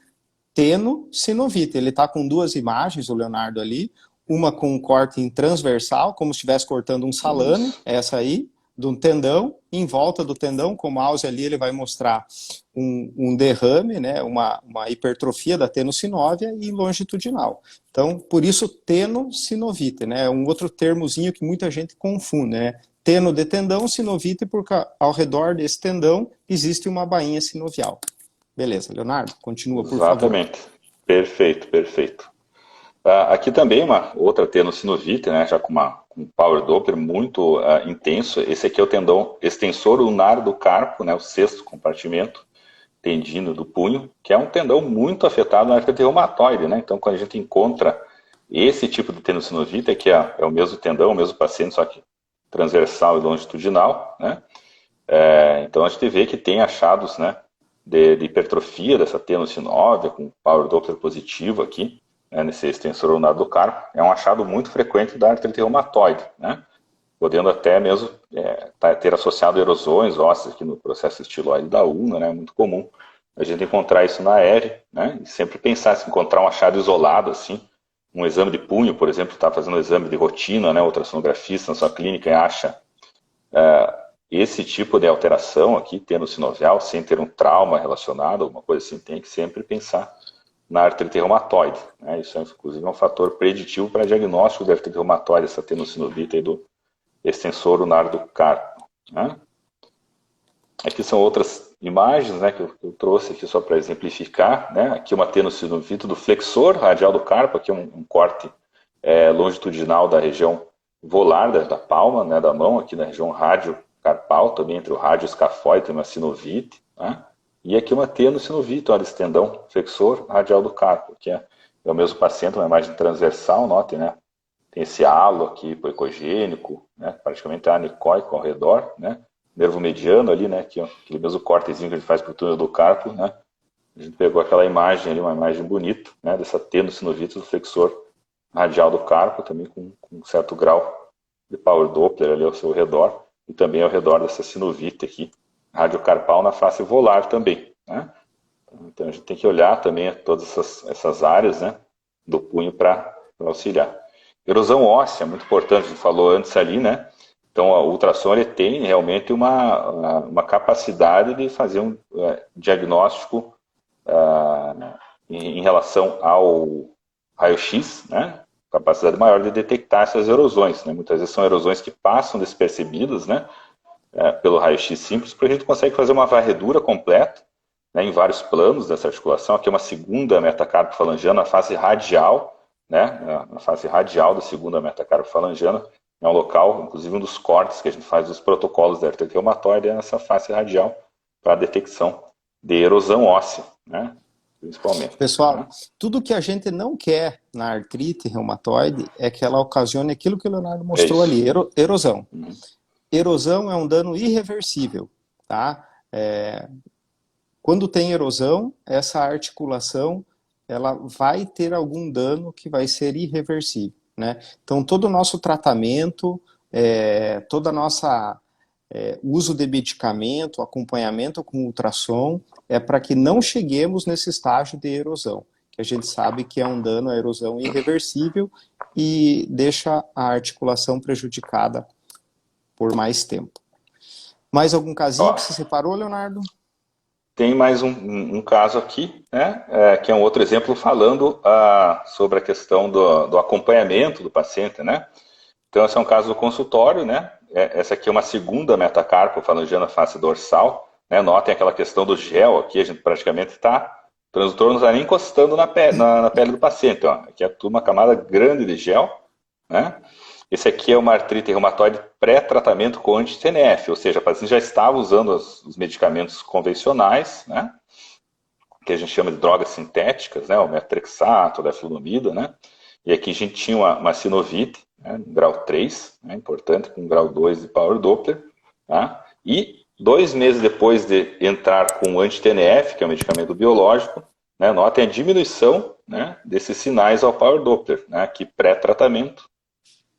tenossinovite. Ele está com duas imagens, o Leonardo ali, uma com um corte em transversal, como se estivesse cortando um salame, essa aí, de um tendão, em volta do tendão, com o mouse ali ele vai mostrar um derrame, né, uma hipertrofia da tenosinóvia e longitudinal. Então, por isso tenossinovite, né, é um outro termozinho que muita gente confunde, né, teno de tendão, sinovite, porque ao redor desse tendão existe uma bainha sinovial. Beleza, Leonardo, continua, por favor. Exatamente. Perfeito, perfeito. Aqui também uma outra tenossinovite, né, já com um power Doppler muito intenso. Esse aqui é o tendão extensor ulnar do carpo, né, o sexto compartimento tendino do punho, que é um tendão muito afetado na artrite reumatoide, né? Então, quando a gente encontra esse tipo de tenossinovite, que é o mesmo tendão, o mesmo paciente, só que transversal e longitudinal, né? Então, a gente vê que tem achados, né, de hipertrofia dessa tenosinóvia, com power Doppler positivo aqui, né, nesse extensor ulnar do carpo. É um achado muito frequente da artrite reumatoide, né? Podendo até mesmo ter associado erosões ósseas aqui no processo estiloide da ulna, né? É muito comum a gente encontrar isso na EV, né? E sempre pensar, se encontrar um achado isolado, assim, um exame de punho, por exemplo, está fazendo um exame de rotina, né? Ultrassonografista na sua clínica e acha esse tipo de alteração aqui, tenossinovial, sem ter um trauma relacionado, alguma coisa assim, tem que sempre pensar na artrite reumatoide, né? Isso é, inclusive, um fator preditivo para diagnóstico da artrite reumatoide, essa tenossinovite aí do extensor ulnar do carpo, né? Aqui são outras imagens, né, que eu trouxe aqui só para exemplificar, né? Aqui uma tenossinovite do flexor radial do carpo, aqui um corte longitudinal da região volar da palma, né, da mão, aqui na região radiocarpal, também entre o rádio e o escafoide, tem uma sinovite, né? E aqui uma tenossinovite, olha esse tendão flexor radial do carpo, que é o mesmo paciente, uma imagem transversal, notem, né? Tem esse halo aqui ecogênico, né? Praticamente anecoico ao redor, né? Nervo mediano ali, né? Aqui, ó, aquele mesmo cortezinho que a gente faz para o túnel do carpo, né? A gente pegou aquela imagem ali, uma imagem bonita, né? Dessa tenossinovite do flexor radial do carpo, também com um certo grau de power Doppler ali ao seu redor, e também ao redor dessa sinovite aqui, radiocarpal na face volar também, né? Então a gente tem que olhar também todas essas áreas, né, do punho para auxiliar. Erosão óssea, muito importante, a gente falou antes ali, né? Então o ultrassom ele tem realmente uma capacidade de fazer um diagnóstico em relação ao raio-x, né? Capacidade maior de detectar essas erosões, né? Muitas vezes são erosões que passam despercebidas, né? Pelo raio-x simples, porque a gente consegue fazer uma varredura completa, né, em vários planos dessa articulação. Aqui é uma segunda metacarpofalangiana, a face radial, né, a face radial da segunda metacarpofalangiana, é um local, inclusive um dos cortes que a gente faz dos protocolos da artrite reumatoide é essa face radial para a detecção de erosão óssea, né, principalmente. Pessoal, né? Tudo que a gente não quer na artrite reumatoide é que ela ocasione aquilo que o Leonardo mostrou ali, erosão. Erosão é um dano irreversível, tá? Quando tem erosão, essa articulação ela vai ter algum dano que vai ser irreversível, né? Então, todo o nosso tratamento, toda a nossa uso de medicamento, acompanhamento com ultrassom, é para que não cheguemos nesse estágio de erosão, que a gente sabe que é um dano, a erosão irreversível e deixa a articulação prejudicada por mais tempo. Mais algum casinho que você separou, Leonardo? Tem mais um caso aqui, né, que é um outro exemplo falando sobre a questão do acompanhamento do paciente, né? Então, esse é um caso do consultório, né? Essa aqui é uma segunda metacarpofalangiana face dorsal, né? Notem aquela questão do gel aqui, a gente praticamente está, o transdutor não está nem encostando na pele do paciente, ó. Aqui é uma camada grande de gel, né? Esse aqui é uma artrite reumatoide pré-tratamento com anti-TNF, ou seja, o paciente já estava usando os medicamentos convencionais, né, que a gente chama de drogas sintéticas, né, o metrexato, a flunomida, né, e aqui a gente tinha uma sinovite, né, grau 3, né, importante, com grau 2 de power Doppler, tá, e 2 meses depois de entrar com o anti-TNF, que é um medicamento biológico, né, notem a diminuição, né, desses sinais ao Power Doppler, né, aqui pré-tratamento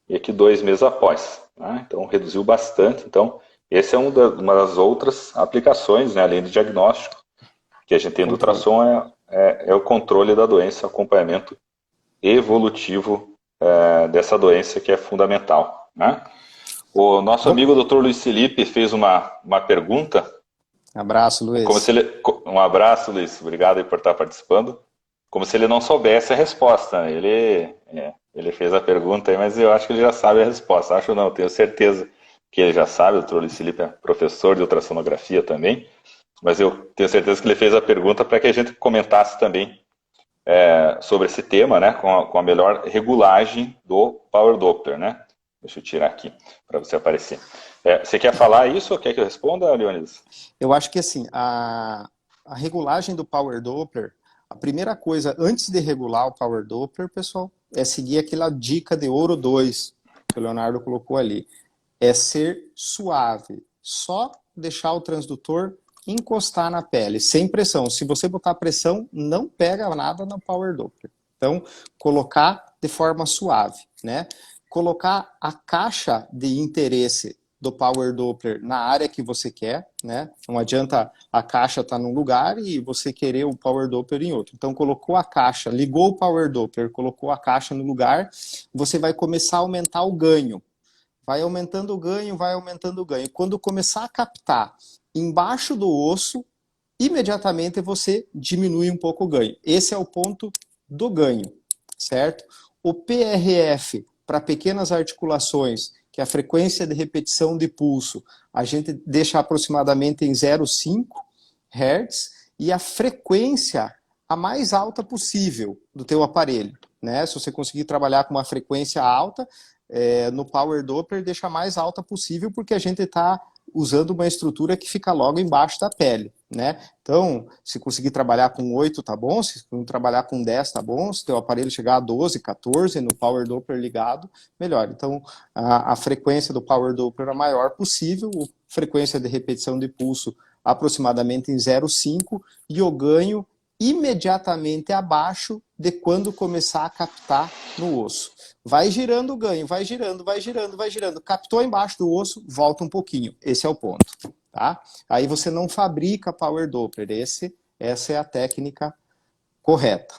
e aqui 2 meses após. Né, então reduziu bastante. Então, essa é uma das outras aplicações, né, além do diagnóstico, que a gente tem do Controle. ultrassom, é o controle da doença, acompanhamento evolutivo dessa doença que é fundamental. Né? O nosso Bom, amigo Dr. Luiz Felipe fez uma pergunta, abraço, como se Luiz. ele, um abraço, Luiz, obrigado aí por estar participando, como se ele não soubesse a resposta. Ele fez a pergunta aí, mas eu acho que ele já sabe a resposta. Acho não, tenho certeza que ele já sabe. O Dr. Luiz Felipe é professor de ultrassonografia também, mas eu tenho certeza que ele fez a pergunta para que a gente comentasse também sobre esse tema, né, com a melhor regulagem do Power Doppler, né? Deixa eu tirar aqui para você aparecer. Você quer falar isso ou quer que eu responda, Leonidas? Eu acho que assim, a regulagem do Power Doppler, a primeira coisa, antes de regular o Power Doppler, pessoal, é seguir aquela dica de ouro 2 que o Leonardo colocou ali. É ser suave. Só deixar o transdutor encostar na pele, sem pressão. Se você botar pressão, não pega nada no Power Doppler. Então, colocar de forma suave, né? Colocar a caixa de interesse do Power Doppler na área que você quer, né? Não adianta a caixa estar num lugar e você querer o Power Doppler em outro. Então, colocou a caixa, ligou o Power Doppler, colocou a caixa no lugar, você vai começar a aumentar o ganho. Vai aumentando o ganho, vai aumentando o ganho. Quando começar a captar embaixo do osso, imediatamente você diminui um pouco o ganho. Esse é o ponto do ganho, certo? O PRF, para pequenas articulações, que é a frequência de repetição de pulso, a gente deixa aproximadamente em 0,5 Hz, e a frequência a mais alta possível do teu aparelho. Né? Se você conseguir trabalhar com uma frequência alta, no Power Doppler deixa a mais alta possível, porque a gente está usando uma estrutura que fica logo embaixo da pele, né? Então, se conseguir trabalhar com 8 tá bom, se trabalhar com 10 tá bom, se teu aparelho chegar a 12, 14 no Power Doppler ligado, melhor. Então, a frequência do Power Doppler é a maior possível, a frequência de repetição de pulso aproximadamente em 0,5 e o ganho imediatamente abaixo de quando começar a captar no osso. Vai girando o ganho, vai girando, vai girando, vai girando. Captou embaixo do osso, volta um pouquinho. Esse é o ponto. Tá? Aí você não fabrica Power Doppler. Essa é a técnica correta.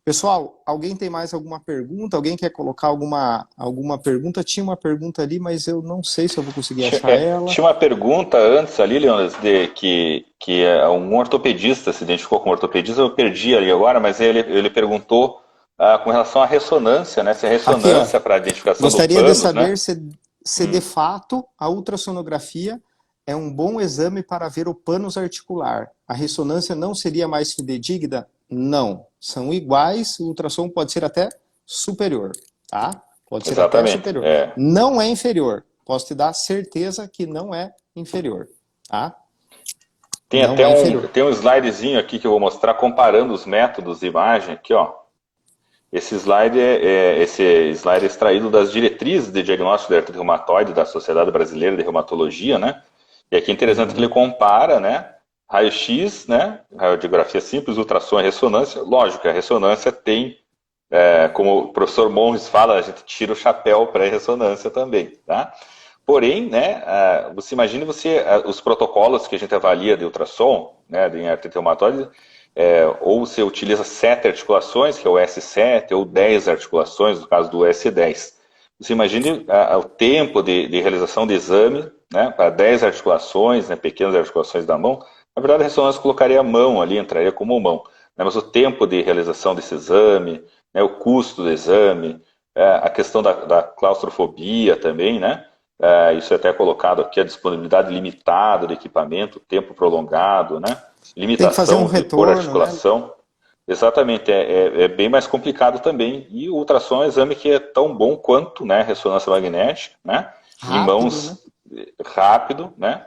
Pessoal, alguém tem mais alguma pergunta? Alguém quer colocar alguma pergunta? Tinha uma pergunta ali, mas eu não sei se eu vou conseguir achar ela. Tinha uma pergunta antes ali, Leonas, de que um ortopedista se identificou como ortopedista, eu perdi ali agora, mas ele perguntou com relação à ressonância, né? Se a Aqui, ó. ressonância para a identificação do Gostaria de panos, saber né? se de fato a ultrassonografia é um bom exame para ver o pânus articular. A ressonância não seria mais fidedigna? Não. São iguais, o ultrassom pode ser até superior, tá? Pode ser até Exatamente. superior. Não é inferior. Posso te dar certeza que não é inferior, tá? Tem Não até é inferior. um slidezinho aqui que eu vou mostrar comparando os métodos de imagem aqui, ó. Esse slide é extraído das diretrizes de diagnóstico de artrite reumatoide da Sociedade Brasileira de Reumatologia, né? E aqui é interessante que ele compara, né? Raio-X, né? Radiografia simples, ultrassom e ressonância. Lógico, a ressonância tem, como o professor Monges fala, a gente tira o chapéu para a ressonância também, tá? Porém, né? Você imagine os protocolos que a gente avalia de ultrassom, né? Em artrite reumatoide. Ou você utiliza 7 articulações, que é o S7, ou 10 articulações, no caso do S10. Você imagine o tempo de realização de exame, né, para 10 articulações, né, pequenas articulações da mão. Na verdade, a ressonância colocaria a mão ali, entraria como mão. Né, mas o tempo de realização desse exame, né, o custo do exame, a questão da claustrofobia também, né? Isso é até colocado aqui, a disponibilidade limitada do equipamento, tempo prolongado, né? Tem que fazer um Limitação por retorno, né? articulação. Exatamente, é bem mais complicado também. E o ultrassom é um exame que é tão bom quanto, né, ressonância magnética, né? Em Rápido, né? mãos rápido, né?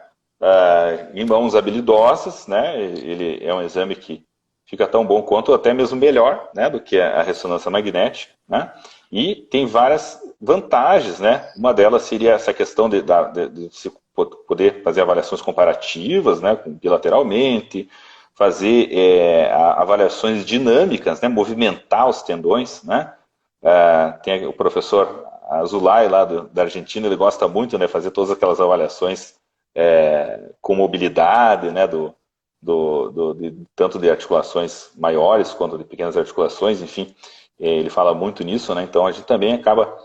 Em mãos habilidosas, né? Ele é um exame que fica tão bom quanto, até mesmo melhor, né, do que a ressonância magnética, né? E tem várias vantagens, né? Uma delas seria essa questão de se poder fazer avaliações comparativas, né, bilateralmente, fazer avaliações dinâmicas, né, movimentar os tendões, né? Tem o professor Azulay lá da Argentina, ele gosta muito, né, fazer todas aquelas avaliações com mobilidade, né, tanto de articulações maiores quanto de pequenas articulações, enfim, ele fala muito nisso, né? Então a gente também acaba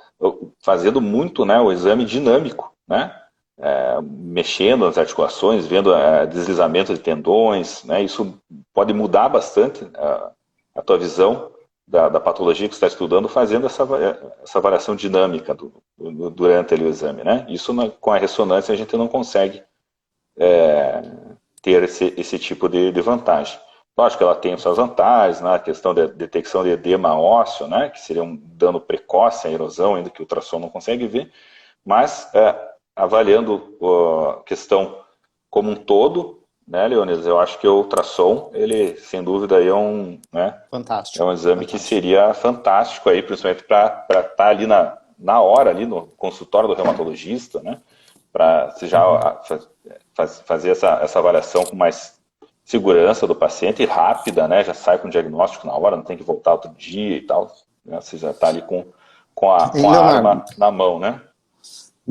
fazendo muito, né, o exame dinâmico, né? Mexendo nas articulações, vendo deslizamento de tendões, né? Isso pode mudar bastante a tua visão da patologia que você está estudando, fazendo essa avaliação dinâmica durante ali, o exame, né? Isso com a ressonância a gente não consegue ter esse tipo de vantagem. Lógico que ela tem suas vantagens, né? A questão da detecção de edema ósseo, né? Que seria um dano precoce à erosão, ainda que o ultrassom não consegue ver, mas avaliando a questão como um todo, né, Leônidas, eu acho que o ultrassom, ele, sem dúvida, é Fantástico. um exame Fantástico. que seria fantástico, aí, principalmente para estar ali na hora, ali no consultório do reumatologista, né, para já fazer essa avaliação com mais segurança do paciente, rápida, né, já sai com o diagnóstico na hora, não tem que voltar outro dia e tal, né, você já está ali com a Leonardo, arma na mão, né.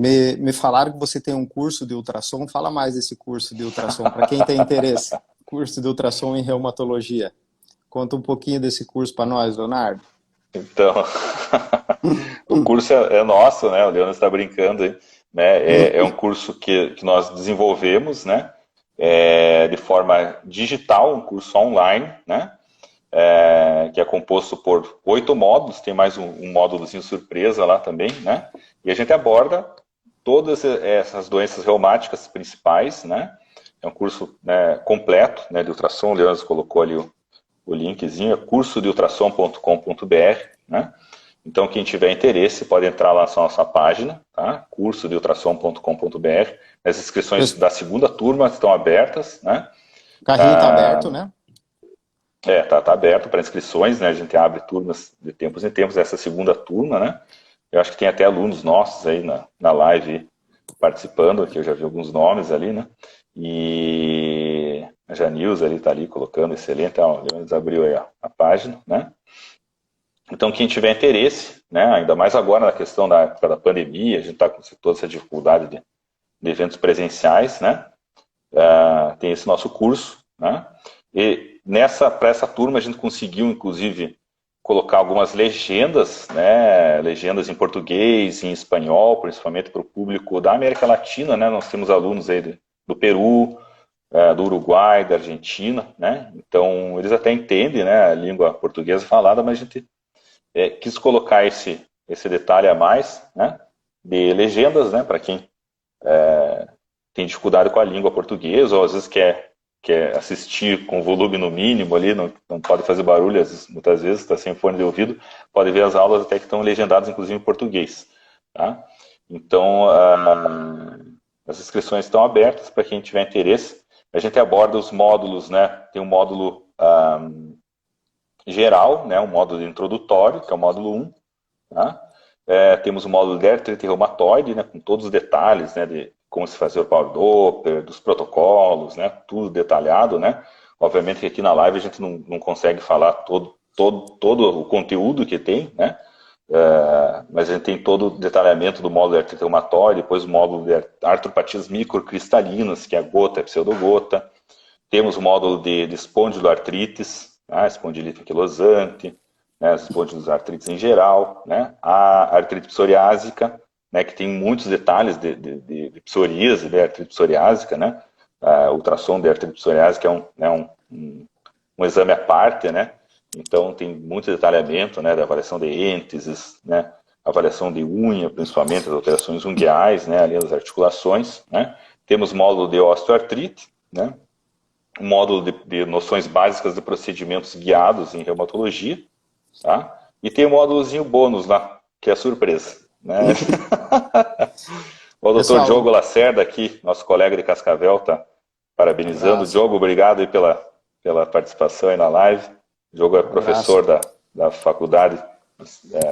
me falaram que você tem um curso de ultrassom. Fala mais desse curso de ultrassom, para quem tem interesse. Curso de ultrassom em reumatologia. Conta um pouquinho desse curso para nós, Leonardo. Então, o curso é nosso, né? O Leandro está brincando aí, né? É um curso que nós desenvolvemos, né? De forma digital, um curso online, né? Que é composto por 8 módulos, tem mais um módulozinho surpresa lá também, né? E a gente aborda todas essas doenças reumáticas principais, né? É um curso, né, completo, né, de ultrassom. O Leandro colocou ali o linkzinho, é cursodeultrassom.com.br, né? Então, quem tiver interesse pode entrar lá na nossa página, tá? cursodeultrassom.com.br. As inscrições da segunda turma estão abertas, né? O carrinho está aberto, né? Tá aberto para inscrições, né? A gente abre turmas de tempos em tempos, essa segunda turma, né? Eu acho que tem até alunos nossos aí na live participando, que eu já vi alguns nomes ali, né? E a Janils ali está ali colocando, excelente, o Leandro abriu aí a página, né? Então, quem tiver interesse, né, ainda mais agora na questão da pandemia, a gente está com toda essa dificuldade de eventos presenciais, né? Tem esse nosso curso, né? E para essa turma a gente conseguiu, inclusive, colocar algumas legendas, né? Legendas em português, em espanhol, principalmente para o público da América Latina, né? Nós temos alunos aí do Peru, do Uruguai, da Argentina, né? Então, eles até entendem, né, a língua portuguesa falada, mas a gente quis colocar esse detalhe a mais, né, de legendas, né, para quem tem dificuldade com a língua portuguesa, ou às vezes quer assistir com volume no mínimo ali, não pode fazer barulho, muitas vezes está sem fone de ouvido, pode ver as aulas até que estão legendadas, inclusive em português. Tá? Então, as inscrições estão abertas para quem tiver interesse. A gente aborda os módulos, né? Tem um módulo geral, né? Um módulo introdutório, que é o módulo 1. Tá? Temos o módulo de artrite reumatoide, né? Com todos os detalhes, né? De como se fazer o power doppler, dos protocolos, né? Tudo detalhado, né? Obviamente que aqui na live a gente não consegue falar todo o conteúdo que tem, né? Mas a gente tem todo o detalhamento do módulo de artrite reumatoide, depois o módulo de artropatias microcristalinas, que é a gota, a pseudogota. Temos o módulo de espondiloartrites, né? Espondilite anquilosante, né? As espondiloartrites em geral, né? A artrite psoriásica, né? Que tem muitos detalhes de psoríase, de artrite psoriásica, né? Ultrassom de artrite psoriásica é um exame à parte, né? Então tem muito detalhamento, né, da avaliação de ênteses, né, avaliação de unha, principalmente as alterações ungueais, né, ali das articulações, né. Temos módulo de osteoartrite, né, um módulo de noções básicas de procedimentos guiados em reumatologia, tá? E tem um módulozinho bônus lá, que é surpresa, né. O doutor Diogo Lacerda aqui, nosso colega de Cascavel, tá parabenizando. Diogo, obrigado aí pela participação aí na live. O Diogo é professor da faculdade,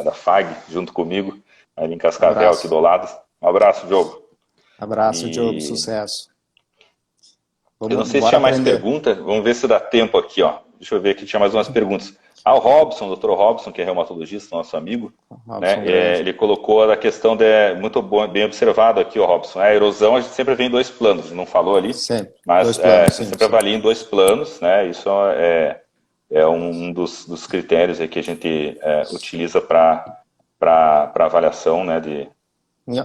da FAG, junto comigo, ali em Cascavel, aqui do lado. Um abraço, Diogo. Abraço, Diogo, sucesso. Eu não Vamos, sei se bora tinha mais aprender. perguntas, vamos ver se dá tempo aqui, ó. Deixa eu ver aqui, tinha mais umas perguntas. Ah, o Robson, o Dr. Robson, que é reumatologista, nosso amigo, né? Robson, grande. Ele colocou a questão muito bom, bem observado aqui, ó, Robson. A erosão a gente sempre vê em dois planos, não falou ali, Sempre. mas Dois planos, a gente sim, sempre sim. avalia em dois planos, né? Isso é um dos critérios aí que a gente utiliza para avaliação, né,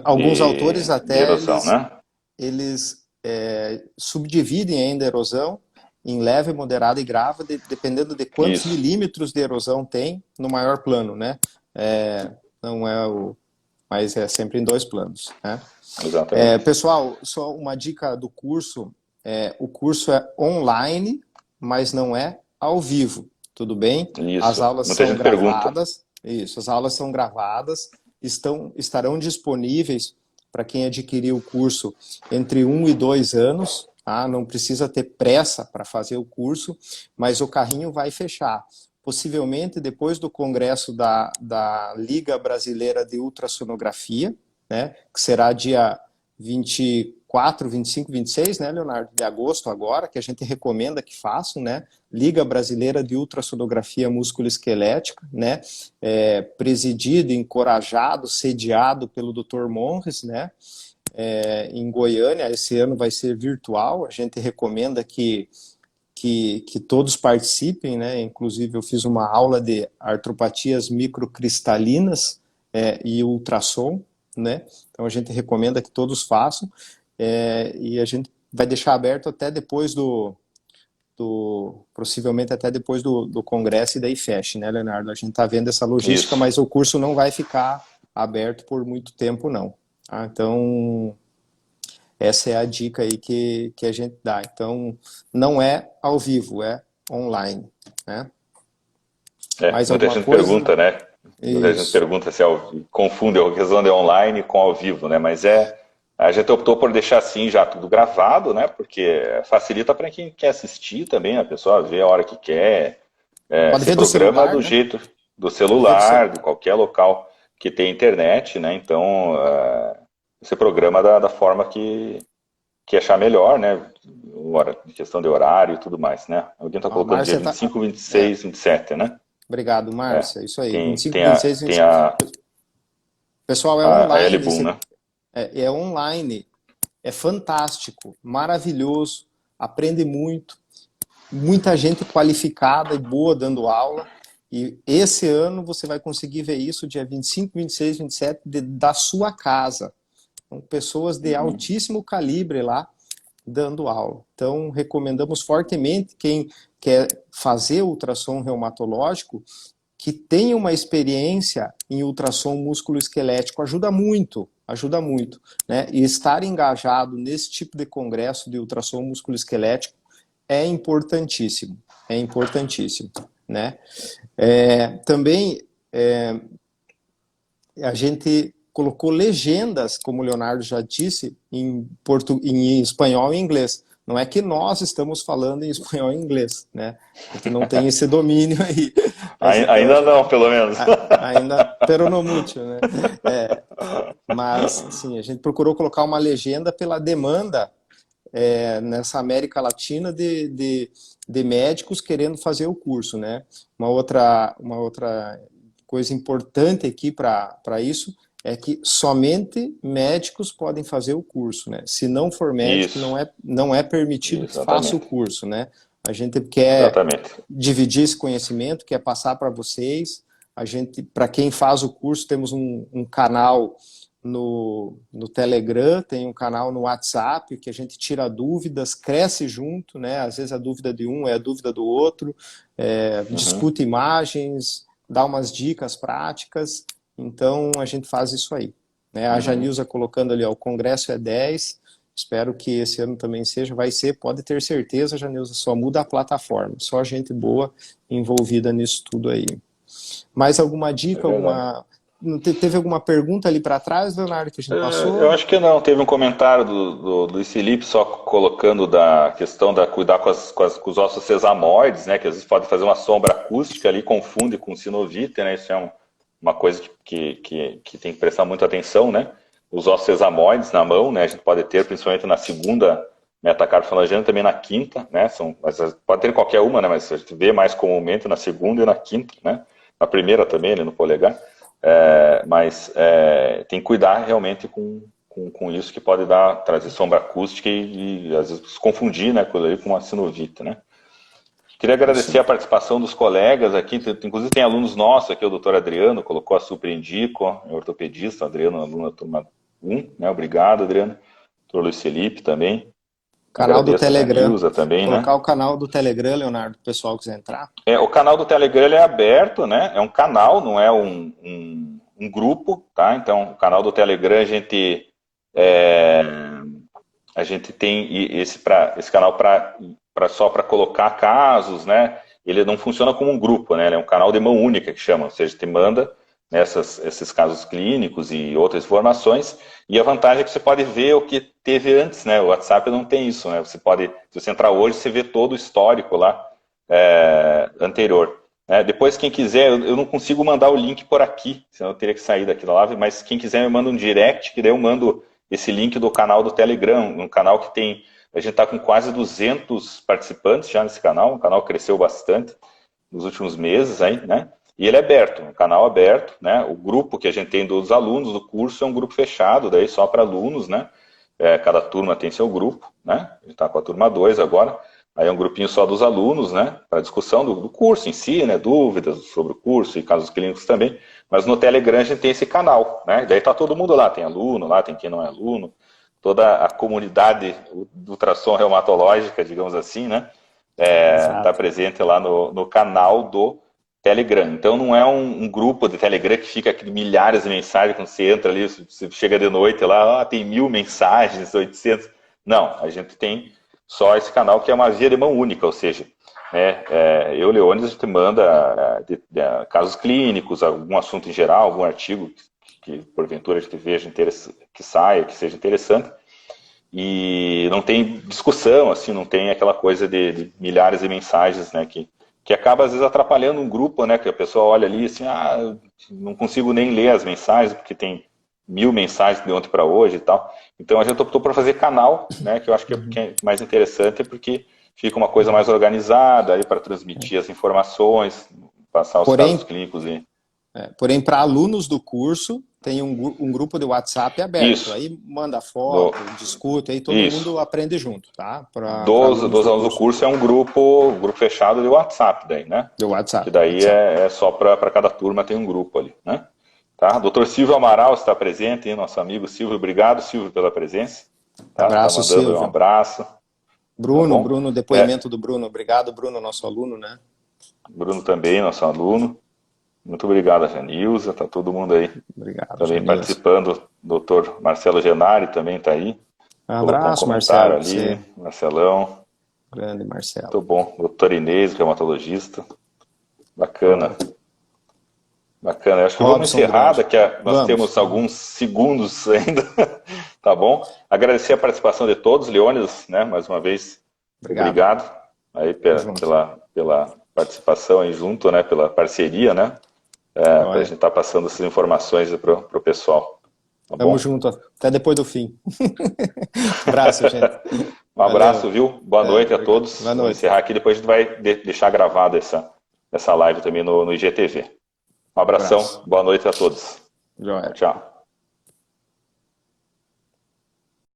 Alguns autores de até erosão, né? eles subdividem ainda a erosão em leve, moderada e grave, dependendo de quantos Isso, milímetros de erosão tem no maior plano, né? Não é mas é sempre em dois planos, né? exatamente. Pessoal, só uma dica do curso: o curso é online, mas não é ao vivo, tudo bem? As Isso. aulas Muita são gente pergunta. gravadas, isso, as aulas são gravadas, estarão disponíveis para quem adquirir o curso entre 1 e 2 anos, tá? Não precisa ter pressa para fazer o curso, mas o carrinho vai fechar. Possivelmente depois do congresso da Liga Brasileira de Ultrassonografia, né, que será dia 24, 25, 26, né, Leonardo, de agosto agora, que a gente recomenda que façam, né, Liga Brasileira de Ultrassonografia Musculoesquelética, né, presidido, encorajado, sediado pelo Dr. Monres, né, em Goiânia. Esse ano vai ser virtual, a gente recomenda que todos participem, né? Inclusive eu fiz uma aula de artropatias microcristalinas e ultrassom, né? Então a gente recomenda que todos façam, e a gente vai deixar aberto até depois possivelmente até depois do congresso e daí feche, né, Leonardo? A gente está vendo essa logística, Isso. mas o curso não vai ficar aberto por muito tempo, não. Tá? Então, essa é a dica aí que a gente dá. Então, não é ao vivo, é online, né? Mais Muita alguma gente coisa? pergunta, né? Muita gente Isso. pergunta se confunde a questão de online com ao vivo, né? Mas a gente optou por deixar assim já tudo gravado, né? Porque facilita para quem quer assistir também, a pessoa vê a hora que quer, Pode se ver do programa celular, do né? jeito do Pode ver do celular, celular. de qualquer local que tenha internet, né? Então, você programa da forma que achar melhor, né? Questão de horário e tudo mais, né? Alguém está A colocando dia Márcia vinte e tá. cinco, vinte e É, seis, 27, né? obrigado, É. Márcia. Isso aí. Tem, 25, tem a, 26, tem 27. a, Pessoal, é a online. L-Boom, né? É online. É fantástico, maravilhoso. Aprende muito. Muita gente qualificada e boa dando aula. E esse ano você vai conseguir ver isso dia 25, 26, 27 da sua casa. Então, pessoas de Uhum. altíssimo calibre lá dando aula. Então, recomendamos fortemente quem quer fazer ultrassom reumatológico que tenha uma experiência em ultrassom músculo-esquelético. Ajuda muito, né? E estar engajado nesse tipo de congresso de ultrassom músculo-esquelético é importantíssimo, né? Também a gente colocou legendas, como o Leonardo já disse, em espanhol e inglês. Não é que nós estamos falando em espanhol e inglês, né? A gente não tem esse domínio aí. Mas então a Ainda gente não, pelo menos. ainda peronomútil, né? Mas sim, a gente procurou colocar uma legenda pela demanda nessa América Latina de médicos querendo fazer o curso, né? Uma outra coisa importante aqui para isso é que somente médicos podem fazer o curso, né? Se não for médico, Isso, não é permitido que faça o exatamente. curso, né? A gente quer Exatamente. dividir esse conhecimento, quer passar para vocês. A gente, para quem faz o curso, temos um canal no Telegram, tem um canal no WhatsApp que a gente tira dúvidas, cresce junto, né? Às vezes a dúvida de um é a dúvida do outro, Uhum. discute imagens, dá umas dicas práticas, então a gente faz isso aí. Né? A Uhum. Janilza colocando ali, ó, o congresso é 10, espero que esse ano também seja, vai ser, pode ter certeza, Janilza, só muda a plataforma, só gente boa envolvida nisso tudo aí. Mais alguma É dica, verdade. Teve alguma pergunta ali para trás, Leonardo, que a gente Eu passou? acho que não. Teve um comentário do Luiz Felipe só colocando da questão da cuidar com os ossos sesamoides, né? Que às vezes pode fazer uma sombra acústica ali, confunde com sinovite, né? Isso é uma coisa que tem que prestar muita atenção, né? Os ossos sesamoides na mão, né? A gente pode ter, principalmente na segunda metacarbofalangiana também na quinta, né? Pode ter qualquer uma, né? Mas a gente vê mais comumente na segunda e na quinta, né? Na primeira também, ali no polegar. Mas tem que cuidar realmente com isso, que pode trazer sombra acústica e às vezes confundir, né, com uma sinovite, né? Queria agradecer a participação dos colegas aqui, inclusive tem alunos nossos aqui, o doutor Adriano colocou a Super Indico, é ortopedista, Adriano, aluno da turma 1, né? Obrigado, Adriano. Doutor Luiz Felipe também. Canal do Telegram. Nilza também, colocar, né? o canal do Telegram, Leonardo, o pessoal quiser entrar. O canal do Telegram ele é aberto, né? É um canal, não é um grupo, tá? Então, o canal do Telegram a gente tem esse canal só para colocar casos, né? Ele não funciona como um grupo, né? Ele é um canal de mão única, que chama, ou seja, te manda esses casos clínicos e outras informações, e a vantagem é que você pode ver o que teve antes, né? O WhatsApp não tem isso, né? Se você entrar hoje, você vê todo o histórico lá anterior. Depois, quem quiser, eu não consigo mandar o link por aqui, senão eu teria que sair daqui da live, mas quem quiser me manda um direct, que daí eu mando esse link do canal do Telegram, um canal que tem, a gente está com quase 200 participantes já nesse canal, o canal cresceu bastante nos últimos meses aí, né? E ele é aberto, um canal aberto, né? O grupo que a gente tem dos alunos do curso é um grupo fechado, daí só para alunos, né? Cada turma tem seu grupo, né? A gente está com a turma 2 agora, aí é um grupinho só dos alunos, né? Para discussão do curso em si, né? Dúvidas sobre o curso e casos clínicos também. Mas no Telegram a gente tem esse canal, né? Daí tá todo mundo lá, tem aluno lá, tem quem não é aluno, toda a comunidade do ultrassom reumatológica, digamos assim, né? Tá presente lá no canal do Telegram. Então não é um grupo de Telegram que fica aqui milhares de mensagens, quando você entra ali, você chega de noite lá, tem 1000 mensagens, 800. Não, a gente tem só esse canal que é uma via de mão única, ou seja, eu, Leônidas, a gente manda casos clínicos, algum assunto em geral, algum artigo que porventura a gente veja que saia, que seja interessante, e não tem discussão, assim, não tem aquela coisa de milhares de mensagens, né, que acaba às vezes atrapalhando um grupo, né, que a pessoa olha ali assim, não consigo nem ler as mensagens, porque tem 1000 mensagens de ontem para hoje e tal. Então a gente optou por fazer canal, né, que eu acho que é mais interessante, porque fica uma coisa mais organizada aí para transmitir as informações, passar os casos clínicos. Porém, para alunos do curso, tem um grupo de WhatsApp aberto. Isso. Aí manda foto, discute, aí todo mundo aprende junto, tá? Dos alunos do curso é um grupo fechado de WhatsApp daí, né? De WhatsApp. Que daí é só para cada turma tem um grupo ali, né? Tá? Doutor Silvio Amaral está presente, hein? Nosso amigo Silvio. Obrigado, Silvio, pela presença. Tá? Abraço, tá mandando Silvio. Um abraço. Bruno, depoimento do Bruno. Obrigado, Bruno, nosso aluno, né? Bruno também, nosso aluno. Muito obrigado, Janilza, tá todo mundo aí. Obrigado, também Janilza. Participando, o doutor Marcelo Genari também está aí. Um abraço, Marcelo. Ali, Marcelão. Grande Marcelo. Muito bom. Doutor Inês, reumatologista. Bacana. Bacana. Eu acho que vamos encerrar, daqui nós temos alguns segundos ainda. Tá bom? Agradecer a participação de todos, Leônidas, né? Mais uma vez, obrigado aí pela participação aí junto, né? Pela parceria, né? Para a gente estar passando essas informações para o pessoal. Tá Tamo junto, até depois do fim. Abraço, gente. Um abraço, viu? Boa noite a todos. Boa noite. Vamos encerrar aqui, depois a gente vai deixar gravada essa live também no IGTV. Um abração, boa noite a todos. Joia. Tchau.